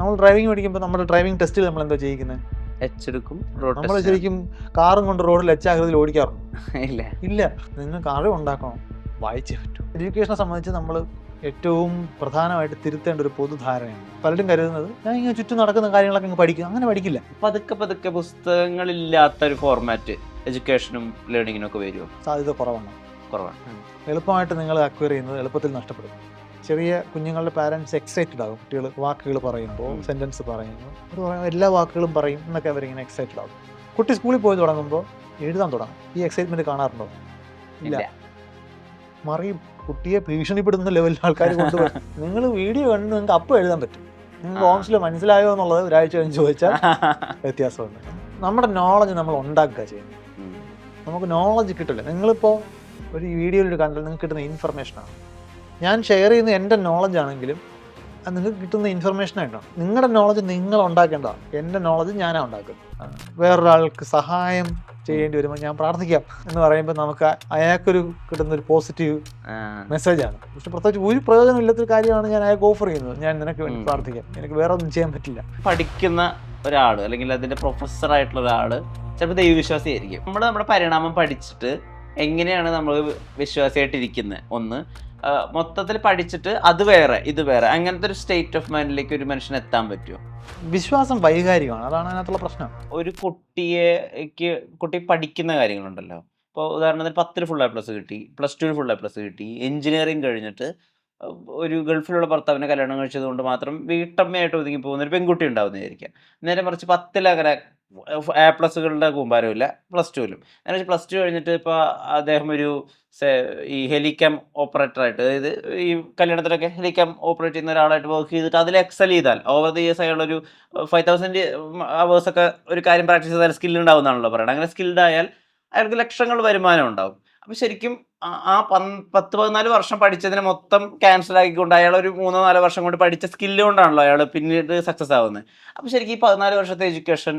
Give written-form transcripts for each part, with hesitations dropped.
നമ്മൾ ഡ്രൈവിംഗ് പഠിക്കുമ്പോൾ നമ്മുടെ ഡ്രൈവിംഗ് ടെസ്റ്റിൽ നമ്മൾ എന്താ ചെയ്യിക്കുന്നത്? എച്ച് എടുക്കും, റോഡ് നമ്മൾ ടെസ്റ്റ് ശരിക്കും കാറും കൊണ്ട് റോഡിൽ എച്ചാകൃതിയിൽ ഓടിക്കാറുണ്ട്? ഇല്ല. ഇല്ല. നിങ്ങൾക്ക് അറിവ് ഉണ്ടാക്കണം, വായിച്ചേ പറ്റൂ. എഡ്യൂക്കേഷനെ സംബന്ധിച്ച് നമ്മൾ ഏറ്റവും പ്രധാനമായിട്ട് തിരുത്തേണ്ട ഒരു പൊതുധാരണയാണ്. പലരും കരുതുന്നത് ഞാൻ ഇങ്ങനെ ചുറ്റും നടക്കുന്ന കാര്യങ്ങളൊക്കെ അങ്ങ് പഠിക്കും. അങ്ങനെ പഠിക്കില്ല. പതുക്കെ പുസ്തകങ്ങളില്ലാത്ത ഒരു ഫോർമാറ്റ് എഡ്യൂക്കേഷനും ലേണിങ്ങിനും ഒക്കെ വരുമോ? സാധ്യത കുറവാണ്. എളുപ്പമായിട്ട് നിങ്ങൾ അക്വയർ ചെയ്യുന്നത് എളുപ്പത്തിൽ നഷ്ടപ്പെടും. ചെറിയ കുഞ്ഞുങ്ങളുടെ പാരൻസ് എക്സൈറ്റഡ് ആകും. കുട്ടികൾ വാക്കുകൾ പറയുമ്പോൾ, സെൻറ്റൻസ് പറയുമ്പോൾ അവർ പറയും എല്ലാ വാക്കുകളും പറയും എന്നൊക്കെ അവരിങ്ങനെ എക്സൈറ്റഡ് ആകും. കുട്ടി സ്കൂളിൽ പോയി തുടങ്ങുമ്പോൾ എഴുതാൻ തുടങ്ങും. ഈ എക്സൈറ്റ്മെൻറ്റ് കാണാറുണ്ടോ? ഇല്ല. മറിയും. കുട്ടിയെ ഭീഷണിപ്പെടുന്ന ലെവലിൽ ആൾക്കാർ കൊണ്ടുവരും. നിങ്ങൾ വീഡിയോ കണ്ട് നിങ്ങൾക്ക് അപ്പം എഴുതാൻ പറ്റും. നിങ്ങൾക്ക് ഓംസിൽ മനസ്സിലായോ എന്നുള്ളത് ഒരാഴ്ച കഴിഞ്ഞ് ചോദിച്ചാൽ വ്യത്യാസമുണ്ട്. നമ്മുടെ നോളജ് നമ്മൾ ഉണ്ടാക്കുക ചെയ്യുന്നത്. നമുക്ക് നോളജ് കിട്ടില്ല. നിങ്ങളിപ്പോൾ ഒരു വീഡിയോയിൽ കണ്ടാൽ നിങ്ങൾക്ക് കിട്ടുന്ന ഇൻഫർമേഷനാണ്. ഞാൻ ഷെയർ ചെയ്യുന്ന എൻ്റെ നോളജ് ആണെങ്കിലും അത് നിങ്ങൾക്ക് കിട്ടുന്ന ഇൻഫർമേഷനായിട്ടാണ്. നിങ്ങളുടെ നോളജ് നിങ്ങൾ ഉണ്ടാക്കേണ്ടതാണ്. എൻ്റെ നോളജ് ഞാനാണ് ഉണ്ടാക്കുന്നത്. വേറൊരാൾക്ക് സഹായം ചെയ്യേണ്ടി വരുമ്പോൾ ഞാൻ പ്രാർത്ഥിക്കാം എന്ന് പറയുമ്പോൾ നമുക്ക് അയാൾക്കൊരു കിട്ടുന്ന ഒരു പോസിറ്റീവ് മെസ്സേജാണ്. പക്ഷെ പ്രത്യേകിച്ച് ഒരു പ്രയോജനമില്ലാത്തൊരു കാര്യമാണ് ഞാൻ അയാൾക്ക് ഓഫർ ചെയ്യുന്നത്. ഞാൻ നിനക്ക് വേണ്ടി പ്രാർത്ഥിക്കാം, എനിക്ക് വേറെ ഒന്നും ചെയ്യാൻ പറ്റില്ല. പഠിക്കുന്ന ഒരാൾ അല്ലെങ്കിൽ അതിൻ്റെ പ്രൊഫസർ ആയിട്ടുള്ള ഒരാൾ ചിലപ്പോൾ ദൈവവിശ്വാസിയായിരിക്കും. നമ്മുടെ പരിണാമം പഠിച്ചിട്ട് എങ്ങനെയാണ് നമ്മൾ വിശ്വാസിയായിട്ടിരിക്കുന്നത്, ഒന്ന് മൊത്തത്തിൽ പഠിച്ചിട്ട് അത് വേറെ ഇത് വേറെ, അങ്ങനത്തെ ഒരു സ്റ്റേറ്റ് ഓഫ് മൈൻഡിലേക്ക് ഒരു മനുഷ്യന് എത്താൻ പറ്റുമോ? വിശ്വാസം വൈകാരികമാണ്. അതാണ് അതിനകത്തുള്ള പ്രശ്നം. ഒരു കുട്ടി പഠിക്കുന്ന കാര്യങ്ങളുണ്ടല്ലോ. ഇപ്പോൾ ഉദാഹരണത്തിന് 10ൽ ഫുൾ A+ കിട്ടി, +2 ഫുൾ A+ കിട്ടി, എഞ്ചിനീയറിംഗ് കഴിഞ്ഞിട്ട് ഒരു ഗൾഫിലുള്ള ഭർത്താവിനെ കല്യാണം കഴിച്ചത് കൊണ്ട് മാത്രം വീട്ടമ്മയായിട്ട് ഒതുങ്ങി പോകുന്ന ഒരു പെൺകുട്ടി ഉണ്ടാവുന്നതായിരിക്കാം. നേരെ മറിച്ച് 10ൽ അങ്ങനെ A+കളുടെ കൂമ്പാരമില്ല, +2ലും. നേരെ +2 കഴിഞ്ഞിട്ട് ഇപ്പോൾ അദ്ദേഹം ഒരു ഈ ഹെലികാം ഓപ്പറേറ്ററായിട്ട്, അതായത് ഈ കല്യാണത്തിലൊക്കെ ഹെലികാം ഓപ്പറേറ്റ് ചെയ്യുന്ന ഒരാളായിട്ട് വർക്ക് ചെയ്തിട്ട് അതിൽ എക്സൽ ചെയ്താൽ ഓവർ ദി ഇയേഴ്സ് അയാളൊരു 5000 അവേഴ്സൊക്കെ ഒരു കാര്യം പ്രാക്ടീസ് ചെയ്താൽ സ്കിൽ ഉണ്ടാവുന്നതാണല്ലോ പറയുന്നത്. അങ്ങനെ സ്കിൽഡ് ആയാൽ അയാൾക്ക് ലക്ഷങ്ങൾ വരുമാനം ഉണ്ടാവും. അപ്പോൾ ശരിക്കും ആ 10-14 വർഷം പഠിച്ചതിനെ മൊത്തം ക്യാൻസൽ ആക്കിക്കൊണ്ട് അയാൾ ഒരു 3-4 വർഷം കൊണ്ട് പഠിച്ച സ്കില്ല് കൊണ്ടാണല്ലോ അയാൾ പിന്നീട് സക്സസ് ആവുന്നത്. അപ്പോൾ ശരിക്കും ഈ 14 വർഷത്തെ എഡ്യൂക്കേഷൻ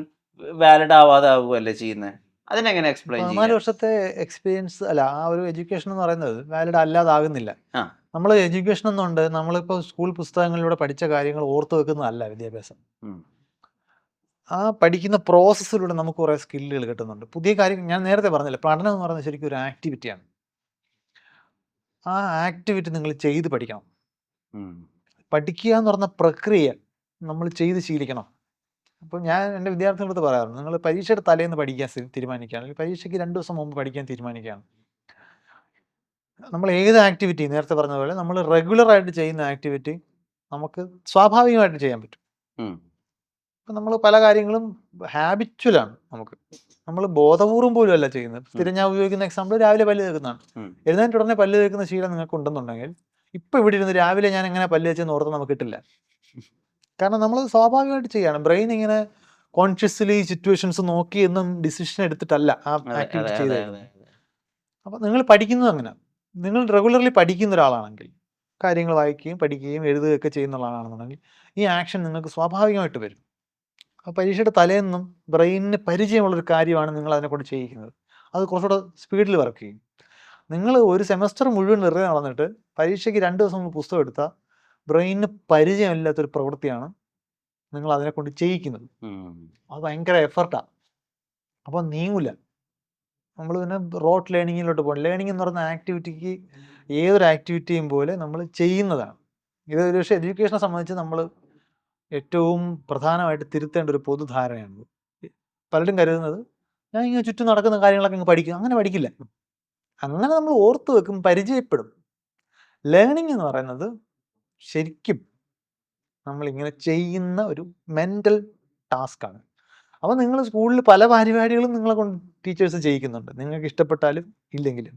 വാലിഡ് ആവാതെ ആവുകയല്ലേ ചെയ്യുന്നത്? അതിനെങ്ങനെ എക്സ്പ്ലെയിൻ ചെയ്യാം? 14 വർഷത്തെ എക്സ്പീരിയൻസ് അല്ല, ആ ഒരു എഡ്യൂക്കേഷൻ എന്ന് പറയുന്നത് വാലിഡ് അല്ലാതാകുന്നില്ല. നമ്മൾ എഡ്യൂക്കേഷൻ എന്നുണ്ട് നമ്മളിപ്പോൾ സ്കൂൾ പുസ്തകങ്ങളിലൂടെ പഠിച്ച കാര്യങ്ങൾ ഓർത്തു വെക്കുന്നതല്ല വിദ്യാഭ്യാസം. ആ പഠിക്കുന്ന പ്രോസസ്സിലൂടെ നമുക്ക് കുറേ സ്കില്ലുകൾ കിട്ടുന്നുണ്ട്. പുതിയ കാര്യം ഞാൻ നേരത്തെ പറഞ്ഞില്ല, പഠനം എന്ന് പറയുന്നത് ശരിക്കും ഒരു ആക്ടിവിറ്റിയാണ്. ആ ആക്ടിവിറ്റി നിങ്ങൾ ചെയ്ത് പഠിക്കണം. പഠിക്കുക എന്ന് പറഞ്ഞ പ്രക്രിയ നമ്മൾ ചെയ്ത് ശീലിക്കണം. അപ്പോൾ ഞാൻ എൻ്റെ വിദ്യാർത്ഥികളടുത്ത് പറയാറുണ്ട്, നിങ്ങൾ പരീക്ഷയുടെ തലേന്ന് പഠിക്കാൻ തീരുമാനിക്കുകയാണ്, അല്ലെങ്കിൽ പരീക്ഷയ്ക്ക് 2 ദിവസം മുമ്പ് പഠിക്കാൻ തീരുമാനിക്കുകയാണ്. നമ്മൾ ഏത് ആക്ടിവിറ്റി നേരത്തെ പറഞ്ഞ പോലെ നമ്മൾ റെഗുലറായിട്ട് ചെയ്യുന്ന ആക്ടിവിറ്റി നമുക്ക് സ്വാഭാവികമായിട്ട് ചെയ്യാൻ പറ്റും. ഇപ്പം നമ്മൾ പല കാര്യങ്ങളും ഹാബിച്വലാണ്. നമ്മൾ ബോധപൂർവം പോലും അല്ല ചെയ്യുന്നത്. സ്ഥിരം ഞാൻ ഉപയോഗിക്കുന്ന എക്സാമ്പിൾ രാവിലെ പല്ല് തേക്കുന്നതാണ്. എഴുന്നേറ്റ് ഉടനെ പല്ല് തേക്കുന്ന ശീലം നിങ്ങൾക്ക് ഉണ്ടെന്നുണ്ടെങ്കിൽ ഇപ്പം ഇവിടെ ഇരുന്ന് രാവിലെ ഞാൻ എങ്ങനെ പല്ല് തേച്ചെന്ന് ഓർത്ത് നമുക്ക് കിട്ടില്ല. കാരണം നമ്മൾ സ്വാഭാവികമായിട്ട് ചെയ്യാണ്. ബ്രെയിൻ ഇങ്ങനെ കോൺഷ്യസ്ലി സിറ്റുവേഷൻസ് നോക്കി എന്നും ഡിസിഷൻ എടുത്തിട്ടല്ല ആ ആക്ടിവിറ്റി ചെയ്തത്. അപ്പോൾ നിങ്ങൾ പഠിക്കുന്നത് അങ്ങനെ, നിങ്ങൾ റെഗുലർലി പഠിക്കുന്ന ഒരാളാണെങ്കിൽ, കാര്യങ്ങൾ വായിക്കുകയും പഠിക്കുകയും എഴുതുകയൊക്കെ ചെയ്യുന്ന ആളാണെന്നുണ്ടെങ്കിൽ ഈ ആക്ഷൻ നിങ്ങൾക്ക് സ്വാഭാവികമായിട്ട് വരും. അപ്പോൾ പരീക്ഷയുടെ തലേന്നും ബ്രെയിനിന് പരിചയമുള്ളൊരു കാര്യമാണ് നിങ്ങൾ അതിനെക്കൊണ്ട് ചെയ്യിക്കുന്നത്. അത് കുറച്ചുകൂടെ സ്പീഡിൽ വർക്ക് ചെയ്യും. നിങ്ങൾ ഒരു സെമസ്റ്റർ മുഴുവൻ വെറുതെ നടന്നിട്ട് പരീക്ഷയ്ക്ക് 2 ദിവസം മുമ്പ് പുസ്തകം എടുത്താൽ ബ്രെയിനിന് പരിചയമില്ലാത്തൊരു പ്രവൃത്തിയാണ് നിങ്ങൾ അതിനെക്കൊണ്ട് ചെയ്യിക്കുന്നത്. അത് ഭയങ്കര എഫർട്ടാണ്. അപ്പോൾ നീങ്ങില്ല. നമ്മൾ പിന്നെ റോട്ട് ലേണിങ്ങിലോട്ട് പോകണം. ലേണിംഗ് എന്ന് പറയുന്ന ആക്ടിവിറ്റിക്ക് ഏതൊരു ആക്ടിവിറ്റിയും പോലെ നമ്മൾ ചെയ്യുന്നതാണ്. ഇത് പക്ഷേ എഡ്യൂക്കേഷനെ സംബന്ധിച്ച് നമ്മൾ ഏറ്റവും പ്രധാനമായിട്ട് തിരുത്തേണ്ട ഒരു പൊതുധാരണയാണ്. പലരും കരുതുന്നത് ഞാൻ ഇങ്ങനെ ചുറ്റും നടക്കുന്ന കാര്യങ്ങളൊക്കെ അങ്ങ് പഠിക്കും. അങ്ങനെ പഠിക്കില്ല. അങ്ങനെ നമ്മൾ ഓർത്ത് വെക്കും, പരിചയപ്പെടും. ലേണിംഗ് എന്ന് പറയുന്നത് ശരിക്കും നമ്മളിങ്ങനെ ചെയ്യുന്ന ഒരു മെൻ്റൽ ടാസ്ക്കാണ്. അപ്പോൾ നിങ്ങൾ സ്കൂളിൽ പല പരിപാടികളും നിങ്ങളെ കൊണ്ട് ടീച്ചേഴ്സ് ചെയ്യിക്കുന്നുണ്ട്. നിങ്ങൾക്ക് ഇഷ്ടപ്പെട്ടാലും ഇല്ലെങ്കിലും.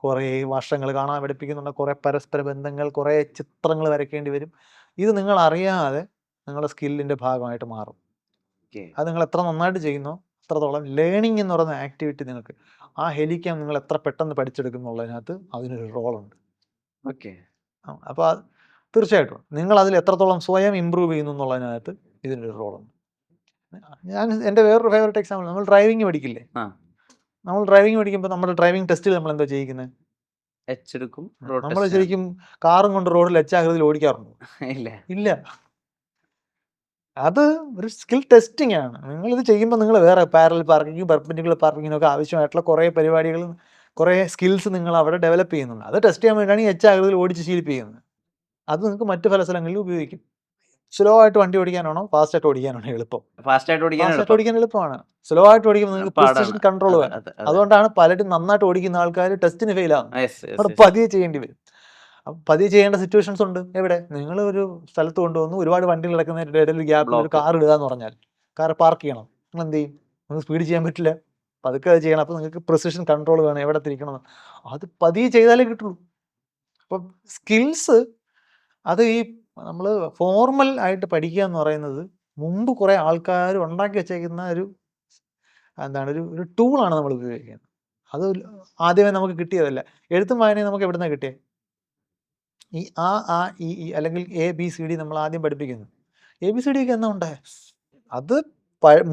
കുറേ വർഷങ്ങൾ കാണാൻ പഠിപ്പിക്കുന്നുണ്ട്, കുറേ പരസ്പര ബന്ധങ്ങൾ, കുറേ ചിത്രങ്ങൾ വരയ്ക്കേണ്ടി വരും. ഇത് നിങ്ങൾ അറിയാതെ നിങ്ങളുടെ സ്കില്ലിൻ്റെ ഭാഗമായിട്ട് മാറും. അത് നിങ്ങൾ എത്ര നന്നായിട്ട് ചെയ്യുന്നോ അത്രത്തോളം ലേണിംഗ് എന്ന് പറയുന്ന ആക്ടിവിറ്റി നിങ്ങൾക്ക് ആ ഹെലിക്കാം നിങ്ങൾ എത്ര പെട്ടെന്ന് പഠിച്ചെടുക്കുന്നുള്ളതിനകത്ത് അതിനൊരു റോളുണ്ട്. അപ്പോൾ തീർച്ചയായിട്ടും നിങ്ങൾ അതിൽ എത്രത്തോളം സ്വയം ഇമ്പ്രൂവ് ചെയ്യുന്നു എന്നുള്ളതിനകത്ത് ഇതിനൊരു റോളുണ്ട്. ഞാൻ എൻ്റെ വേറൊരു ഫേവറേറ്റ് എക്സാമ്പിൾ, നമ്മൾ ഡ്രൈവിംഗ് പഠിക്കില്ലേ? നമ്മൾ ഡ്രൈവിംഗ് പഠിക്കുമ്പോൾ നമ്മുടെ ഡ്രൈവിംഗ് ടെസ്റ്റിൽ നമ്മൾ എന്താ ചെയ്യുന്നത്? എച്ച് എടുക്കും, നമ്മൾ ശരിക്കും കാറും കൊണ്ട് റോഡിൽ എച്ചാകൃതിയിൽ ഓടിക്കാറുണ്ടോ? ഇല്ല. അത് ഒരു സ്കിൽ ടെസ്റ്റിംഗ് ആണ്. നിങ്ങളിത് ചെയ്യുമ്പോൾ നിങ്ങൾ വേറെ പാരലൽ പാർക്കിങ്ങും പെർപെൻഡിക്കുലർ പാർക്കിങ്ങിനൊക്കെ ആവശ്യമായിട്ടുള്ള കുറേ പരിപാടികളും കുറേ സ്കിൽസ് നിങ്ങൾ അവിടെ ഡെവലപ്പ് ചെയ്യുന്നുണ്ട്. അത് ടെസ്റ്റ് ചെയ്യാൻ വേണ്ടിയാണ് ഈ എച്ച് ആകൃതിയിൽ ഓടിച്ച് ശീലിപ്പിക്കുന്നത്. അത് നിങ്ങൾക്ക് മറ്റ് പല സ്ഥലങ്ങളിലും ഉപയോഗിക്കും. സ്ലോ ആയിട്ട് വണ്ടി ഓടിക്കാനാണോ ഫാസ്റ്റ് ആയിട്ട് ഓടിക്കാനാണോ എളുപ്പം? ഫാസ്റ്റായിട്ട് ഓടിക്കാൻ ഫാസ്റ്റ് ആയിട്ട് എളുപ്പം. ഓടിക്കാൻ എളുപ്പമാണ്. സ്ലോ ആയിട്ട് ഓടിക്കുമ്പോൾ നിങ്ങൾക്ക് പ്രിസിഷൻ പാടാണ്. കൺട്രോൾ അതെ, വേണം. അതെ, അതെ. അതുകൊണ്ടാണ് പലരും നന്നായിട്ട് ഓടിക്കുന്ന ആൾക്കാർ ടെസ്റ്റിന് ഫെയിൽ ആവുന്നത്. യെസ്, യെസ്, അവിടെ യെസ്. പതിയെ ചെയ്യേണ്ടി വരും. അപ്പം പതിയെ ചെയ്യേണ്ട സിറ്റുവേഷൻസ് ഉണ്ട്. എവിടെ? നിങ്ങൾ ഒരു സ്ഥലത്ത് കൊണ്ടുവന്നു ഒരുപാട് വണ്ടികൾ കിടക്കുന്നതിന്റെ ഇടയിൽ ഒരു ഗ്യാപ്പിൽ ഒരു ബ്ലോക്ക്. കാർ ഇടുക എന്ന് പറഞ്ഞാൽ കാർ പാർക്ക് ചെയ്യണം. നിങ്ങൾ എന്ത് ചെയ്യും? നിങ്ങൾക്ക് സ്പീഡ് ചെയ്യാൻ പറ്റില്ല. പതുക്കെ അത് ചെയ്യണം. അപ്പോൾ നിങ്ങൾക്ക് പ്രിസിഷൻ കൺട്രോൾ വേണം. എവിടെ തിരിക്കണം. അത് പതിയെ ചെയ്താലേ കിട്ടുള്ളൂ. അപ്പം സ്കിൽസ് അത് ഈ നമ്മൾ ഫോർമൽ ആയിട്ട് പഠിക്കുക എന്ന് പറയുന്നത് മുമ്പ് കുറേ ആൾക്കാർ ഉണ്ടാക്കി വെച്ചേക്കുന്ന എന്താണ് ഒരു ടൂളാണ് നമ്മൾ ഉപയോഗിക്കുന്നത്. അത് ആദ്യമേ നമുക്ക് കിട്ടിയതല്ല. എഴുത്തും വായനയും നമുക്ക് എവിടുന്നാ കിട്ടിയത്? ഈ ആ ഈ അല്ലെങ്കിൽ എ ബി സി ഡി നമ്മൾ ആദ്യം പഠിപ്പിക്കുന്നു. എ ബി സി ഡി ഒക്കെ എന്നാ ഉണ്ടായേ? അത്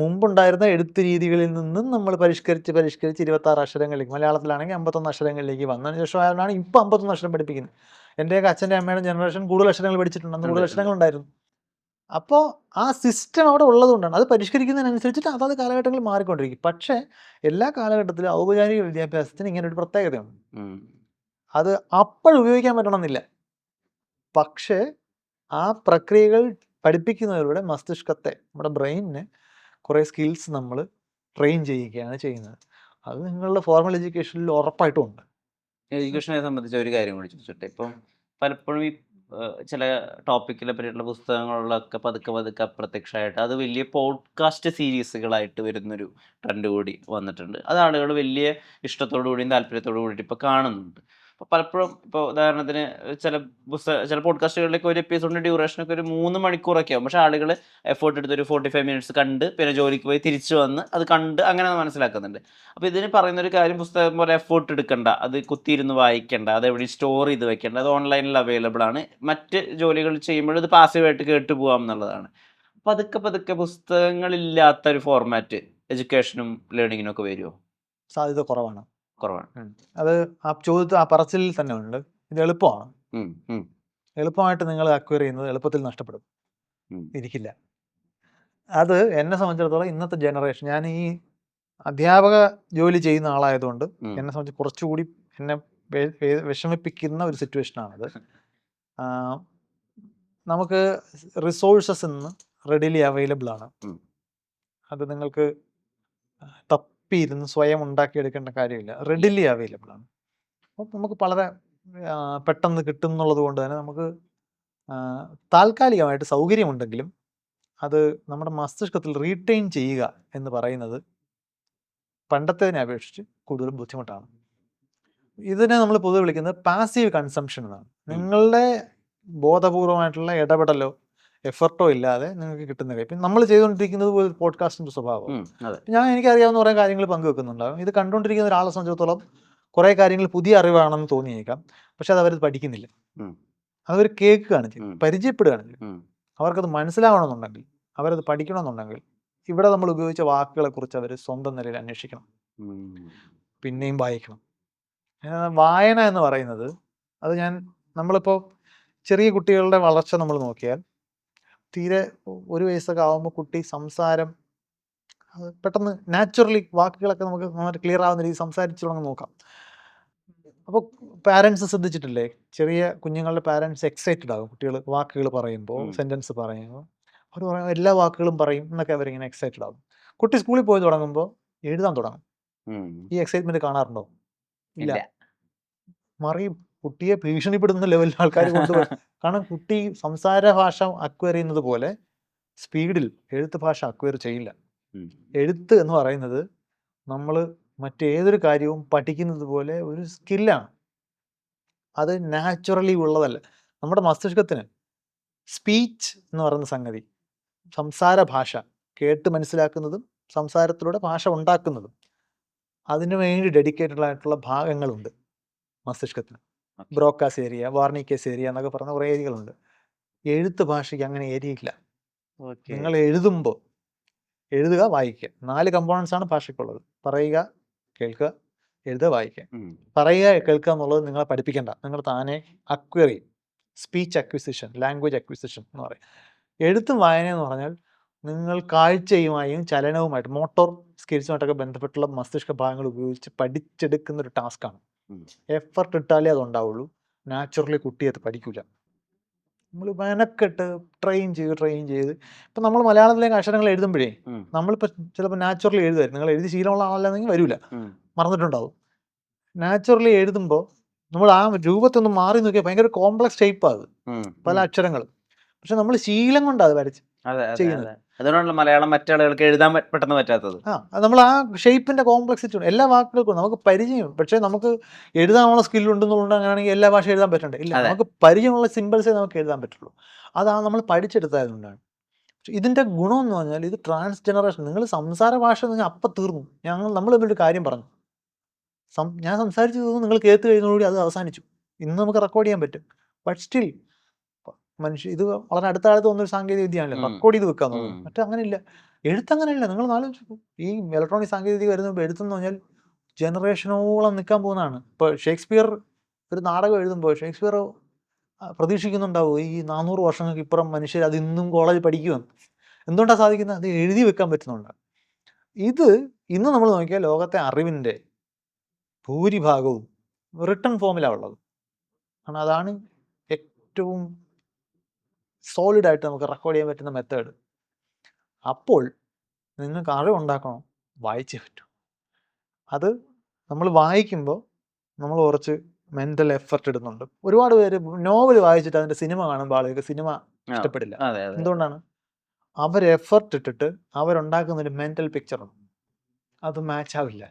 മുമ്പുണ്ടായിരുന്ന എഴുത്ത് രീതികളിൽ നിന്നും നമ്മൾ പരിഷ്കരിച്ച് 26 അക്ഷരങ്ങളിലേക്ക്, മലയാളത്തിലാണെങ്കിൽ 51 അക്ഷരങ്ങളിലേക്ക് വന്നതിന് ശേഷമാണ് ഇപ്പോൾ 51 അക്ഷരം പഠിപ്പിക്കുന്നത്. എൻ്റെയൊക്കെ അച്ഛൻ്റെ അമ്മയുടെ ജനറേഷൻ കൂടുതൽ അക്ഷരങ്ങൾ പഠിച്ചിട്ടുണ്ട്. അന്ന് കൂടുതൽ ഉണ്ട്, ഉണ്ട്. അക്ഷരങ്ങളുണ്ടായിരുന്നു. അപ്പോൾ ആ സിസ്റ്റം അവിടെ ഉള്ളതുകൊണ്ടാണ്. അത് പരിഷ്കരിക്കുന്നതിനനുസരിച്ചിട്ട് അതത് കാലഘട്ടങ്ങളിൽ മാറിക്കൊണ്ടിരിക്കും. പക്ഷേ എല്ലാ കാലഘട്ടത്തിലും ഔപചാരിക വിദ്യാഭ്യാസത്തിന് ഇങ്ങനെ ഒരു പ്രത്യേകതയുണ്ട്. ഉം. അത് അപ്പോഴുപയോഗിക്കാൻ പറ്റണമെന്നില്ല. പക്ഷേ ആ പ്രക്രിയകൾ പഠിപ്പിക്കുന്നതിലൂടെ മസ്തിഷ്കത്തെ, നമ്മുടെ ബ്രെയിനിനെ കുറേ സ്കിൽസ് നമ്മൾ ട്രെയിൻ ചെയ്യുകയാണ് ചെയ്യുന്നത്. അത് നിങ്ങളുടെ ഫോർമൽ എഡ്യൂക്കേഷനിൽ ഉറപ്പായിട്ടും ഉണ്ട്. എഡ്യൂക്കേഷനെ സംബന്ധിച്ച ഒരു കാര്യം കൂടി ചോദിച്ചോട്ടെ. ഇപ്പം പലപ്പോഴും ഈ ചില ടോപ്പിക്കിനെ പറ്റിയിട്ടുള്ള പുസ്തകങ്ങളിലൊക്കെ പതുക്കെ പതുക്കെ അപ്രത്യക്ഷമായിട്ട് അത് വലിയ പോഡ്കാസ്റ്റ് സീരീസുകളായിട്ട് വരുന്നൊരു ട്രെൻഡ് കൂടി വന്നിട്ടുണ്ട്. അത് ആളുകൾ വലിയ ഇഷ്ടത്തോടു കൂടിയും താല്പര്യത്തോടു കൂടിയിട്ട് ഇപ്പോൾ കാണുന്നുണ്ട്. അപ്പോൾ പലപ്പോഴും ഇപ്പോൾ ഉദാഹരണത്തിന് ചില പോഡ്കാസ്റ്റുകളിലൊക്കെ ഒരു എപ്പിസോഡിൻ്റെ ഡ്യൂറേഷനൊക്കെ ഒരു 3 മണിക്കൂറൊക്കെ ആവും. പക്ഷേ ആളുകൾ എഫേർട്ട് എടുത്ത് ഒരു 45 മിനിറ്റ്സ് കണ്ട് പിന്നെ ജോലിക്ക് പോയി തിരിച്ചു വന്ന് അത് കണ്ട് അങ്ങനെ മനസ്സിലാക്കുന്നുണ്ട്. അപ്പോൾ ഇതിന് പറയുന്നൊരു കാര്യം, പുസ്തകം പോലെ എഫേർട്ട് എടുക്കണ്ട, അത് കുത്തിയിരുന്ന് വായിക്കണ്ട, അത് എവിടെയും സ്റ്റോർ ചെയ്ത് വെക്കേണ്ട, അത് ഓൺലൈനിൽ അവൈലബിൾ ആണ്. മറ്റ് ജോലികൾ ചെയ്യുമ്പോഴും ഇത് പാസീവായിട്ട് കേട്ട് പോകാം എന്നുള്ളതാണ്. പതുക്കെ പതുക്കെ പുസ്തകങ്ങളില്ലാത്ത ഒരു ഫോർമാറ്റ് എഡ്യൂക്കേഷനും ലേണിങ്ങിനും ഒക്കെ വരുമോ? സാധ്യത കുറവാണ്. കുറവാണ്. അത് ആ ചോദ്യത്തിൽ ആ പറച്ചിലിൽ തന്നെ ഉണ്ട്. ഇത് എളുപ്പമാണ്. ഉം, ഉം, എളുപ്പമായിട്ട് നിങ്ങൾ അക്വയർ ചെയ്യുന്നത് എളുപ്പത്തിൽ നഷ്ടപ്പെടും. ഉം. ഇരിക്കില്ല. അത് എന്നെ സംബന്ധിച്ചിടത്തോളം ഇന്നത്തെ ജനറേഷൻ, ഞാൻ ഈ അധ്യാപക ജോലി ചെയ്യുന്ന ആളായതുകൊണ്ട് ഉം. എന്നെ സംബന്ധിച്ച് കുറച്ചുകൂടി എന്നെ വിഷമിപ്പിക്കുന്ന ഒരു സിറ്റുവേഷനാണത്. നമുക്ക് റിസോഴ്സസ് ഇന്ന് റെഡിലി അവൈലബിൾ ആണ്. ഉം. അത് നിങ്ങൾക്ക് തപ്പിയിരുന്ന് സ്വയം ഉണ്ടാക്കിയെടുക്കേണ്ട കാര്യമില്ല. റെഡിലി അവൈലബിൾ ആണ്. അപ്പം നമുക്ക് വളരെ പെട്ടെന്ന് കിട്ടും എന്നുള്ളത് കൊണ്ട് തന്നെ നമുക്ക് താൽക്കാലികമായിട്ട് സൗകര്യമുണ്ടെങ്കിലും അത് നമ്മുടെ മസ്തിഷ്കത്തിൽ റീറ്റെയിൻ ചെയ്യുക എന്ന് പറയുന്നത് പണ്ടത്തേതിനെ അപേക്ഷിച്ച് കൂടുതൽ ബുദ്ധിമുട്ടാണ്. ഇതിനെ നമ്മൾ പൊതുവെ വിളിക്കുന്നത് പാസീവ് കൺസംഷൻ എന്നാണ്. നിങ്ങളുടെ ബോധപൂർവമായിട്ടുള്ള ഇടപെടലോ എഫർട്ടോ ഇല്ലാതെ നിങ്ങൾക്ക് കിട്ടുന്ന കാര്യം. ഇപ്പം നമ്മൾ ചെയ്തുകൊണ്ടിരിക്കുന്നത് പോലെ പോഡ്കാസ്റ്റിൻ്റെ സ്വഭാവം. അതെ. എനിക്കറിയാവുന്ന കുറേ കാര്യങ്ങൾ പങ്കുവെക്കുന്നുണ്ടാകും. ഇത് കണ്ടുകൊണ്ടിരിക്കുന്ന ഒരാളെ സംബന്ധിച്ചിടത്തോളം കുറേ കാര്യങ്ങൾ പുതിയ അറിവാണെന്ന് തോന്നിയേക്കാം. പക്ഷെ അത് അവർ പഠിക്കുന്നില്ല. അവർ കേൾക്കുകയാണ് ചെയ്യുന്നത്, പരിചയപ്പെടുകയാണ് ചെയ്യുന്നത്. അവർക്കത് മനസ്സിലാവണമെന്നുണ്ടെങ്കിൽ, അവരത് പഠിക്കണമെന്നുണ്ടെങ്കിൽ ഇവിടെ നമ്മൾ ഉപയോഗിച്ച വാക്കുകളെക്കുറിച്ച് അവർ സ്വന്തം നിലയിൽ അന്വേഷിക്കണം, പിന്നെയും വായിക്കണം. വായന എന്ന് പറയുന്നത് അത് നമ്മളിപ്പോൾ ചെറിയ കുട്ടികളുടെ വളർച്ച നമ്മൾ നോക്കിയാൽ തീരെ 1 വയസ്സൊക്കെ ആകുമ്പോൾ കുട്ടി സംസാരം പെട്ടെന്ന് നാച്ചുറലി വാക്കുകളൊക്കെ നമുക്ക് നന്നായിട്ട് ക്ലിയർ ആവുന്ന രീതിയിൽ സംസാരിച്ചു തുടങ്ങി നോക്കാം. അപ്പോൾ പാരൻസ് ശ്രദ്ധിച്ചിട്ടില്ലേ? ചെറിയ കുഞ്ഞുങ്ങളുടെ പാരൻസ് എക്സൈറ്റഡ് ആകും. കുട്ടികൾ വാക്കുകൾ പറയുമ്പോൾ, സെൻറ്റൻസ് പറയുമ്പോൾ അവർ പറയും എല്ലാ വാക്കുകളും പറയും എന്നൊക്കെ അവരിങ്ങനെ എക്സൈറ്റഡ് ആകും. കുട്ടി സ്കൂളിൽ പോയി തുടങ്ങുമ്പോൾ എഴുതാൻ തുടങ്ങും. ഈ എക്സൈറ്റ്മെൻറ്റ് കാണാറുണ്ടോ? ഇല്ല. മറിയും. കുട്ടിയെ ഭീഷണിപ്പെടുന്ന ലെവലിൽ ആൾക്കാർ കൊണ്ടുവരും. കാരണം കുട്ടി സംസാര ഭാഷ അക്വയർ ചെയ്യുന്നത് പോലെ സ്പീഡിൽ എഴുത്ത് ഭാഷ അക്വയർ ചെയ്യില്ല. എഴുത്ത് എന്ന് പറയുന്നത് നമ്മൾ മറ്റേതൊരു കാര്യവും പഠിക്കുന്നത് പോലെ ഒരു സ്കില്ലാണ്. അത് നാച്ചുറലി ഉള്ളതല്ല. നമ്മുടെ മസ്തിഷ്കത്തിന് സ്പീച്ച് എന്ന് പറയുന്ന സംഗതി, സംസാര ഭാഷ കേട്ട് മനസ്സിലാക്കുന്നതും സംസാരത്തിലൂടെ ഭാഷ ഉണ്ടാക്കുന്നതും അതിനു വേണ്ടി ഡെഡിക്കേറ്റഡ് ആയിട്ടുള്ള ഭാഗങ്ങളുണ്ട് മസ്തിഷ്കത്തിന്. ബ്രോക്കാസ് ഏരിയ, വാർണിക്കേസ് ഏരിയ എന്നൊക്കെ പറഞ്ഞ കുറേ ഏരിയകളുണ്ട്. എഴുത്ത് ഭാഷയ്ക്ക് അങ്ങനെ ഏരിയയില്ല. നിങ്ങൾ എഴുതുമ്പോൾ എഴുതുക, വായിക്കുക, 4 കമ്പോണൻസ് ആണ് ഭാഷയ്ക്കുള്ളത്. പറയുക, കേൾക്കുക, എഴുതുക, വായിക്കുക. പറയുക, കേൾക്കുക എന്നുള്ളത് നിങ്ങളെ പഠിപ്പിക്കേണ്ട, നിങ്ങൾ താനെ അക്വയർ ചെയ്യും. സ്പീച്ച് അക്വിസിഷൻ, ലാംഗ്വേജ് അക്വിസിഷൻ എന്ന് പറയും. എഴുത്തും വായന എന്ന് പറഞ്ഞാൽ നിങ്ങൾ കാഴ്ചയുമായും ചലനവുമായിട്ട് മോട്ടോർ സ്കിൽസുമായിട്ടൊക്കെ ബന്ധപ്പെട്ടുള്ള മസ്തിഷ്ക ഭാഗങ്ങൾ ഉപയോഗിച്ച് പഠിച്ചെടുക്കുന്ന ഒരു ടാസ്ക്കാണ്. എഫർട്ട് ഇട്ടാലേ അതുണ്ടാവുള്ളൂ. നാച്ചുറലി കുട്ടി അത് പഠിക്കില്ല. നമ്മൾ മെനക്കെട്ട് ട്രെയിൻ ചെയ്ത് ഇപ്പം നമ്മൾ മലയാളത്തിലേക്ക് അക്ഷരങ്ങൾ എഴുതുമ്പോഴേ നമ്മളിപ്പോൾ ചിലപ്പോൾ നാച്ചുറലി എഴുതുമായിരുന്നു. നിങ്ങൾ എഴുതി ശീലമുള്ള ആളല്ലെന്നെങ്കിൽ വരില്ല, മറന്നിട്ടുണ്ടാവും. നാച്ചുറലി എഴുതുമ്പോൾ നമ്മൾ ആ രൂപത്തൊന്ന് മാറി നോക്കിയാൽ ഭയങ്കര കോംപ്ലക്സ് ഷേപ്പാണ് പല അക്ഷരങ്ങളും. പക്ഷെ നമ്മൾ ശീലം കൊണ്ടാണ് അത് വരച്ച് ചെയ്യുന്നത്. അതുകൊണ്ടാണല്ലോ മലയാളം മറ്റാളുകൾക്ക് എഴുതാൻ പെട്ടെന്ന് പറ്റാത്തത്. നമ്മൾ ആ ഷേപ്പിന്റെ കോംപ്ലക്സിറ്റി ഉണ്ട് എല്ലാ വാക്കുകൾക്കും നമുക്ക് പരിചയം. പക്ഷേ നമുക്ക് എഴുതാനുള്ള സ്കില്ലുണ്ടെന്നുള്ളത് അങ്ങനെയാണെങ്കിൽ എല്ലാ ഭാഷ എഴുതാൻ പറ്റണ്ടേ? ഇല്ല, നമുക്ക് പരിചയമുള്ള സിമ്പിൾസേ നമുക്ക് എഴുതാൻ പറ്റുള്ളൂ. അതാണ് നമ്മൾ പഠിച്ചെടുത്തതുകൊണ്ടാണ്. ഇതിന്റെ ഗുണം എന്ന് പറഞ്ഞാൽ ഇത് ട്രാൻസ് ജനറേഷൻ. നിങ്ങൾ സംസാര ഭാഷ എന്ന് പറഞ്ഞാൽ അപ്പം തീർന്നു. നമ്മൾ തമ്മിലൊരു കാര്യം പറഞ്ഞു, ഞാൻ സംസാരിച്ചു തോന്നുന്നു, നിങ്ങൾ കേട്ട് കഴിഞ്ഞതോടുകൂടി അത് അവസാനിച്ചു. ഇന്ന് നമുക്ക് റെക്കോർഡ് ചെയ്യാൻ പറ്റും. ബട്ട് സ്റ്റിൽ ഇത് വളരെ അടുത്ത കാലത്ത് വന്നൊരു സാങ്കേതിക വിദ്യയാണല്ലോ റെക്കോർഡ് ചെയ്ത് വെക്കാൻ തോന്നുന്നു. മറ്റേ അങ്ങനെയില്ല, എഴുത്തങ്ങനെയല്ല. നിങ്ങൾ ആലോചിച്ചു, ഈ ഇലക്ട്രോണിക് സാങ്കേതിക വരുമ്പോൾ എഴുത്തെന്ന് പറഞ്ഞാൽ ജനറേഷനോളം നിൽക്കാൻ പോകുന്നതാണ്. ഇപ്പോൾ ഷേക്സ്പിയർ ഒരു നാടകം എഴുതുമ്പോൾ ഷേക്സ്പിയർ പ്രതീക്ഷിക്കുന്നുണ്ടാവും ഈ 400 വർഷങ്ങൾക്ക് ഇപ്പുറം മനുഷ്യർ അത് ഇന്നും കോളേജ് പഠിക്കുമെന്ന്. എന്തുകൊണ്ടാണ് സാധിക്കുന്നത്? അത് എഴുതി വെക്കാൻ പറ്റുന്നുണ്ട്. ഇത് ഇന്ന് നമ്മൾ നോക്കിയാൽ ലോകത്തെ അറിവിൻ്റെ ഭൂരിഭാഗവും റിട്ടൺ ഫോമിലാണ് ഉള്ളത്. കാരണം അതാണ് ഏറ്റവും സോളിഡായിട്ട് നമുക്ക് റെക്കോർഡ് ചെയ്യാൻ പറ്റുന്ന മെത്തേഡ്. അപ്പോൾ നിങ്ങൾക്ക് അറിവുണ്ടാക്കണം, വായിച്ചേ പറ്റൂ. അത് നമ്മൾ വായിക്കുമ്പോൾ നമ്മൾ കുറച്ച് മെൻ്റൽ എഫർട്ട് ഇടുന്നുണ്ട്. ഒരുപാട് പേര് നോവൽ വായിച്ചിട്ട് അതിൻ്റെ സിനിമ കാണുമ്പോൾ ആളുകൾക്ക് സിനിമ ഇഷ്ടപ്പെടില്ല. എന്തുകൊണ്ടാണ്? അവർ എഫർട്ട് ഇട്ടിട്ട് അവരുണ്ടാക്കുന്നൊരു മെൻ്റൽ പിക്ചറുണ്ട്, അത് മാച്ച് ആവില്ല.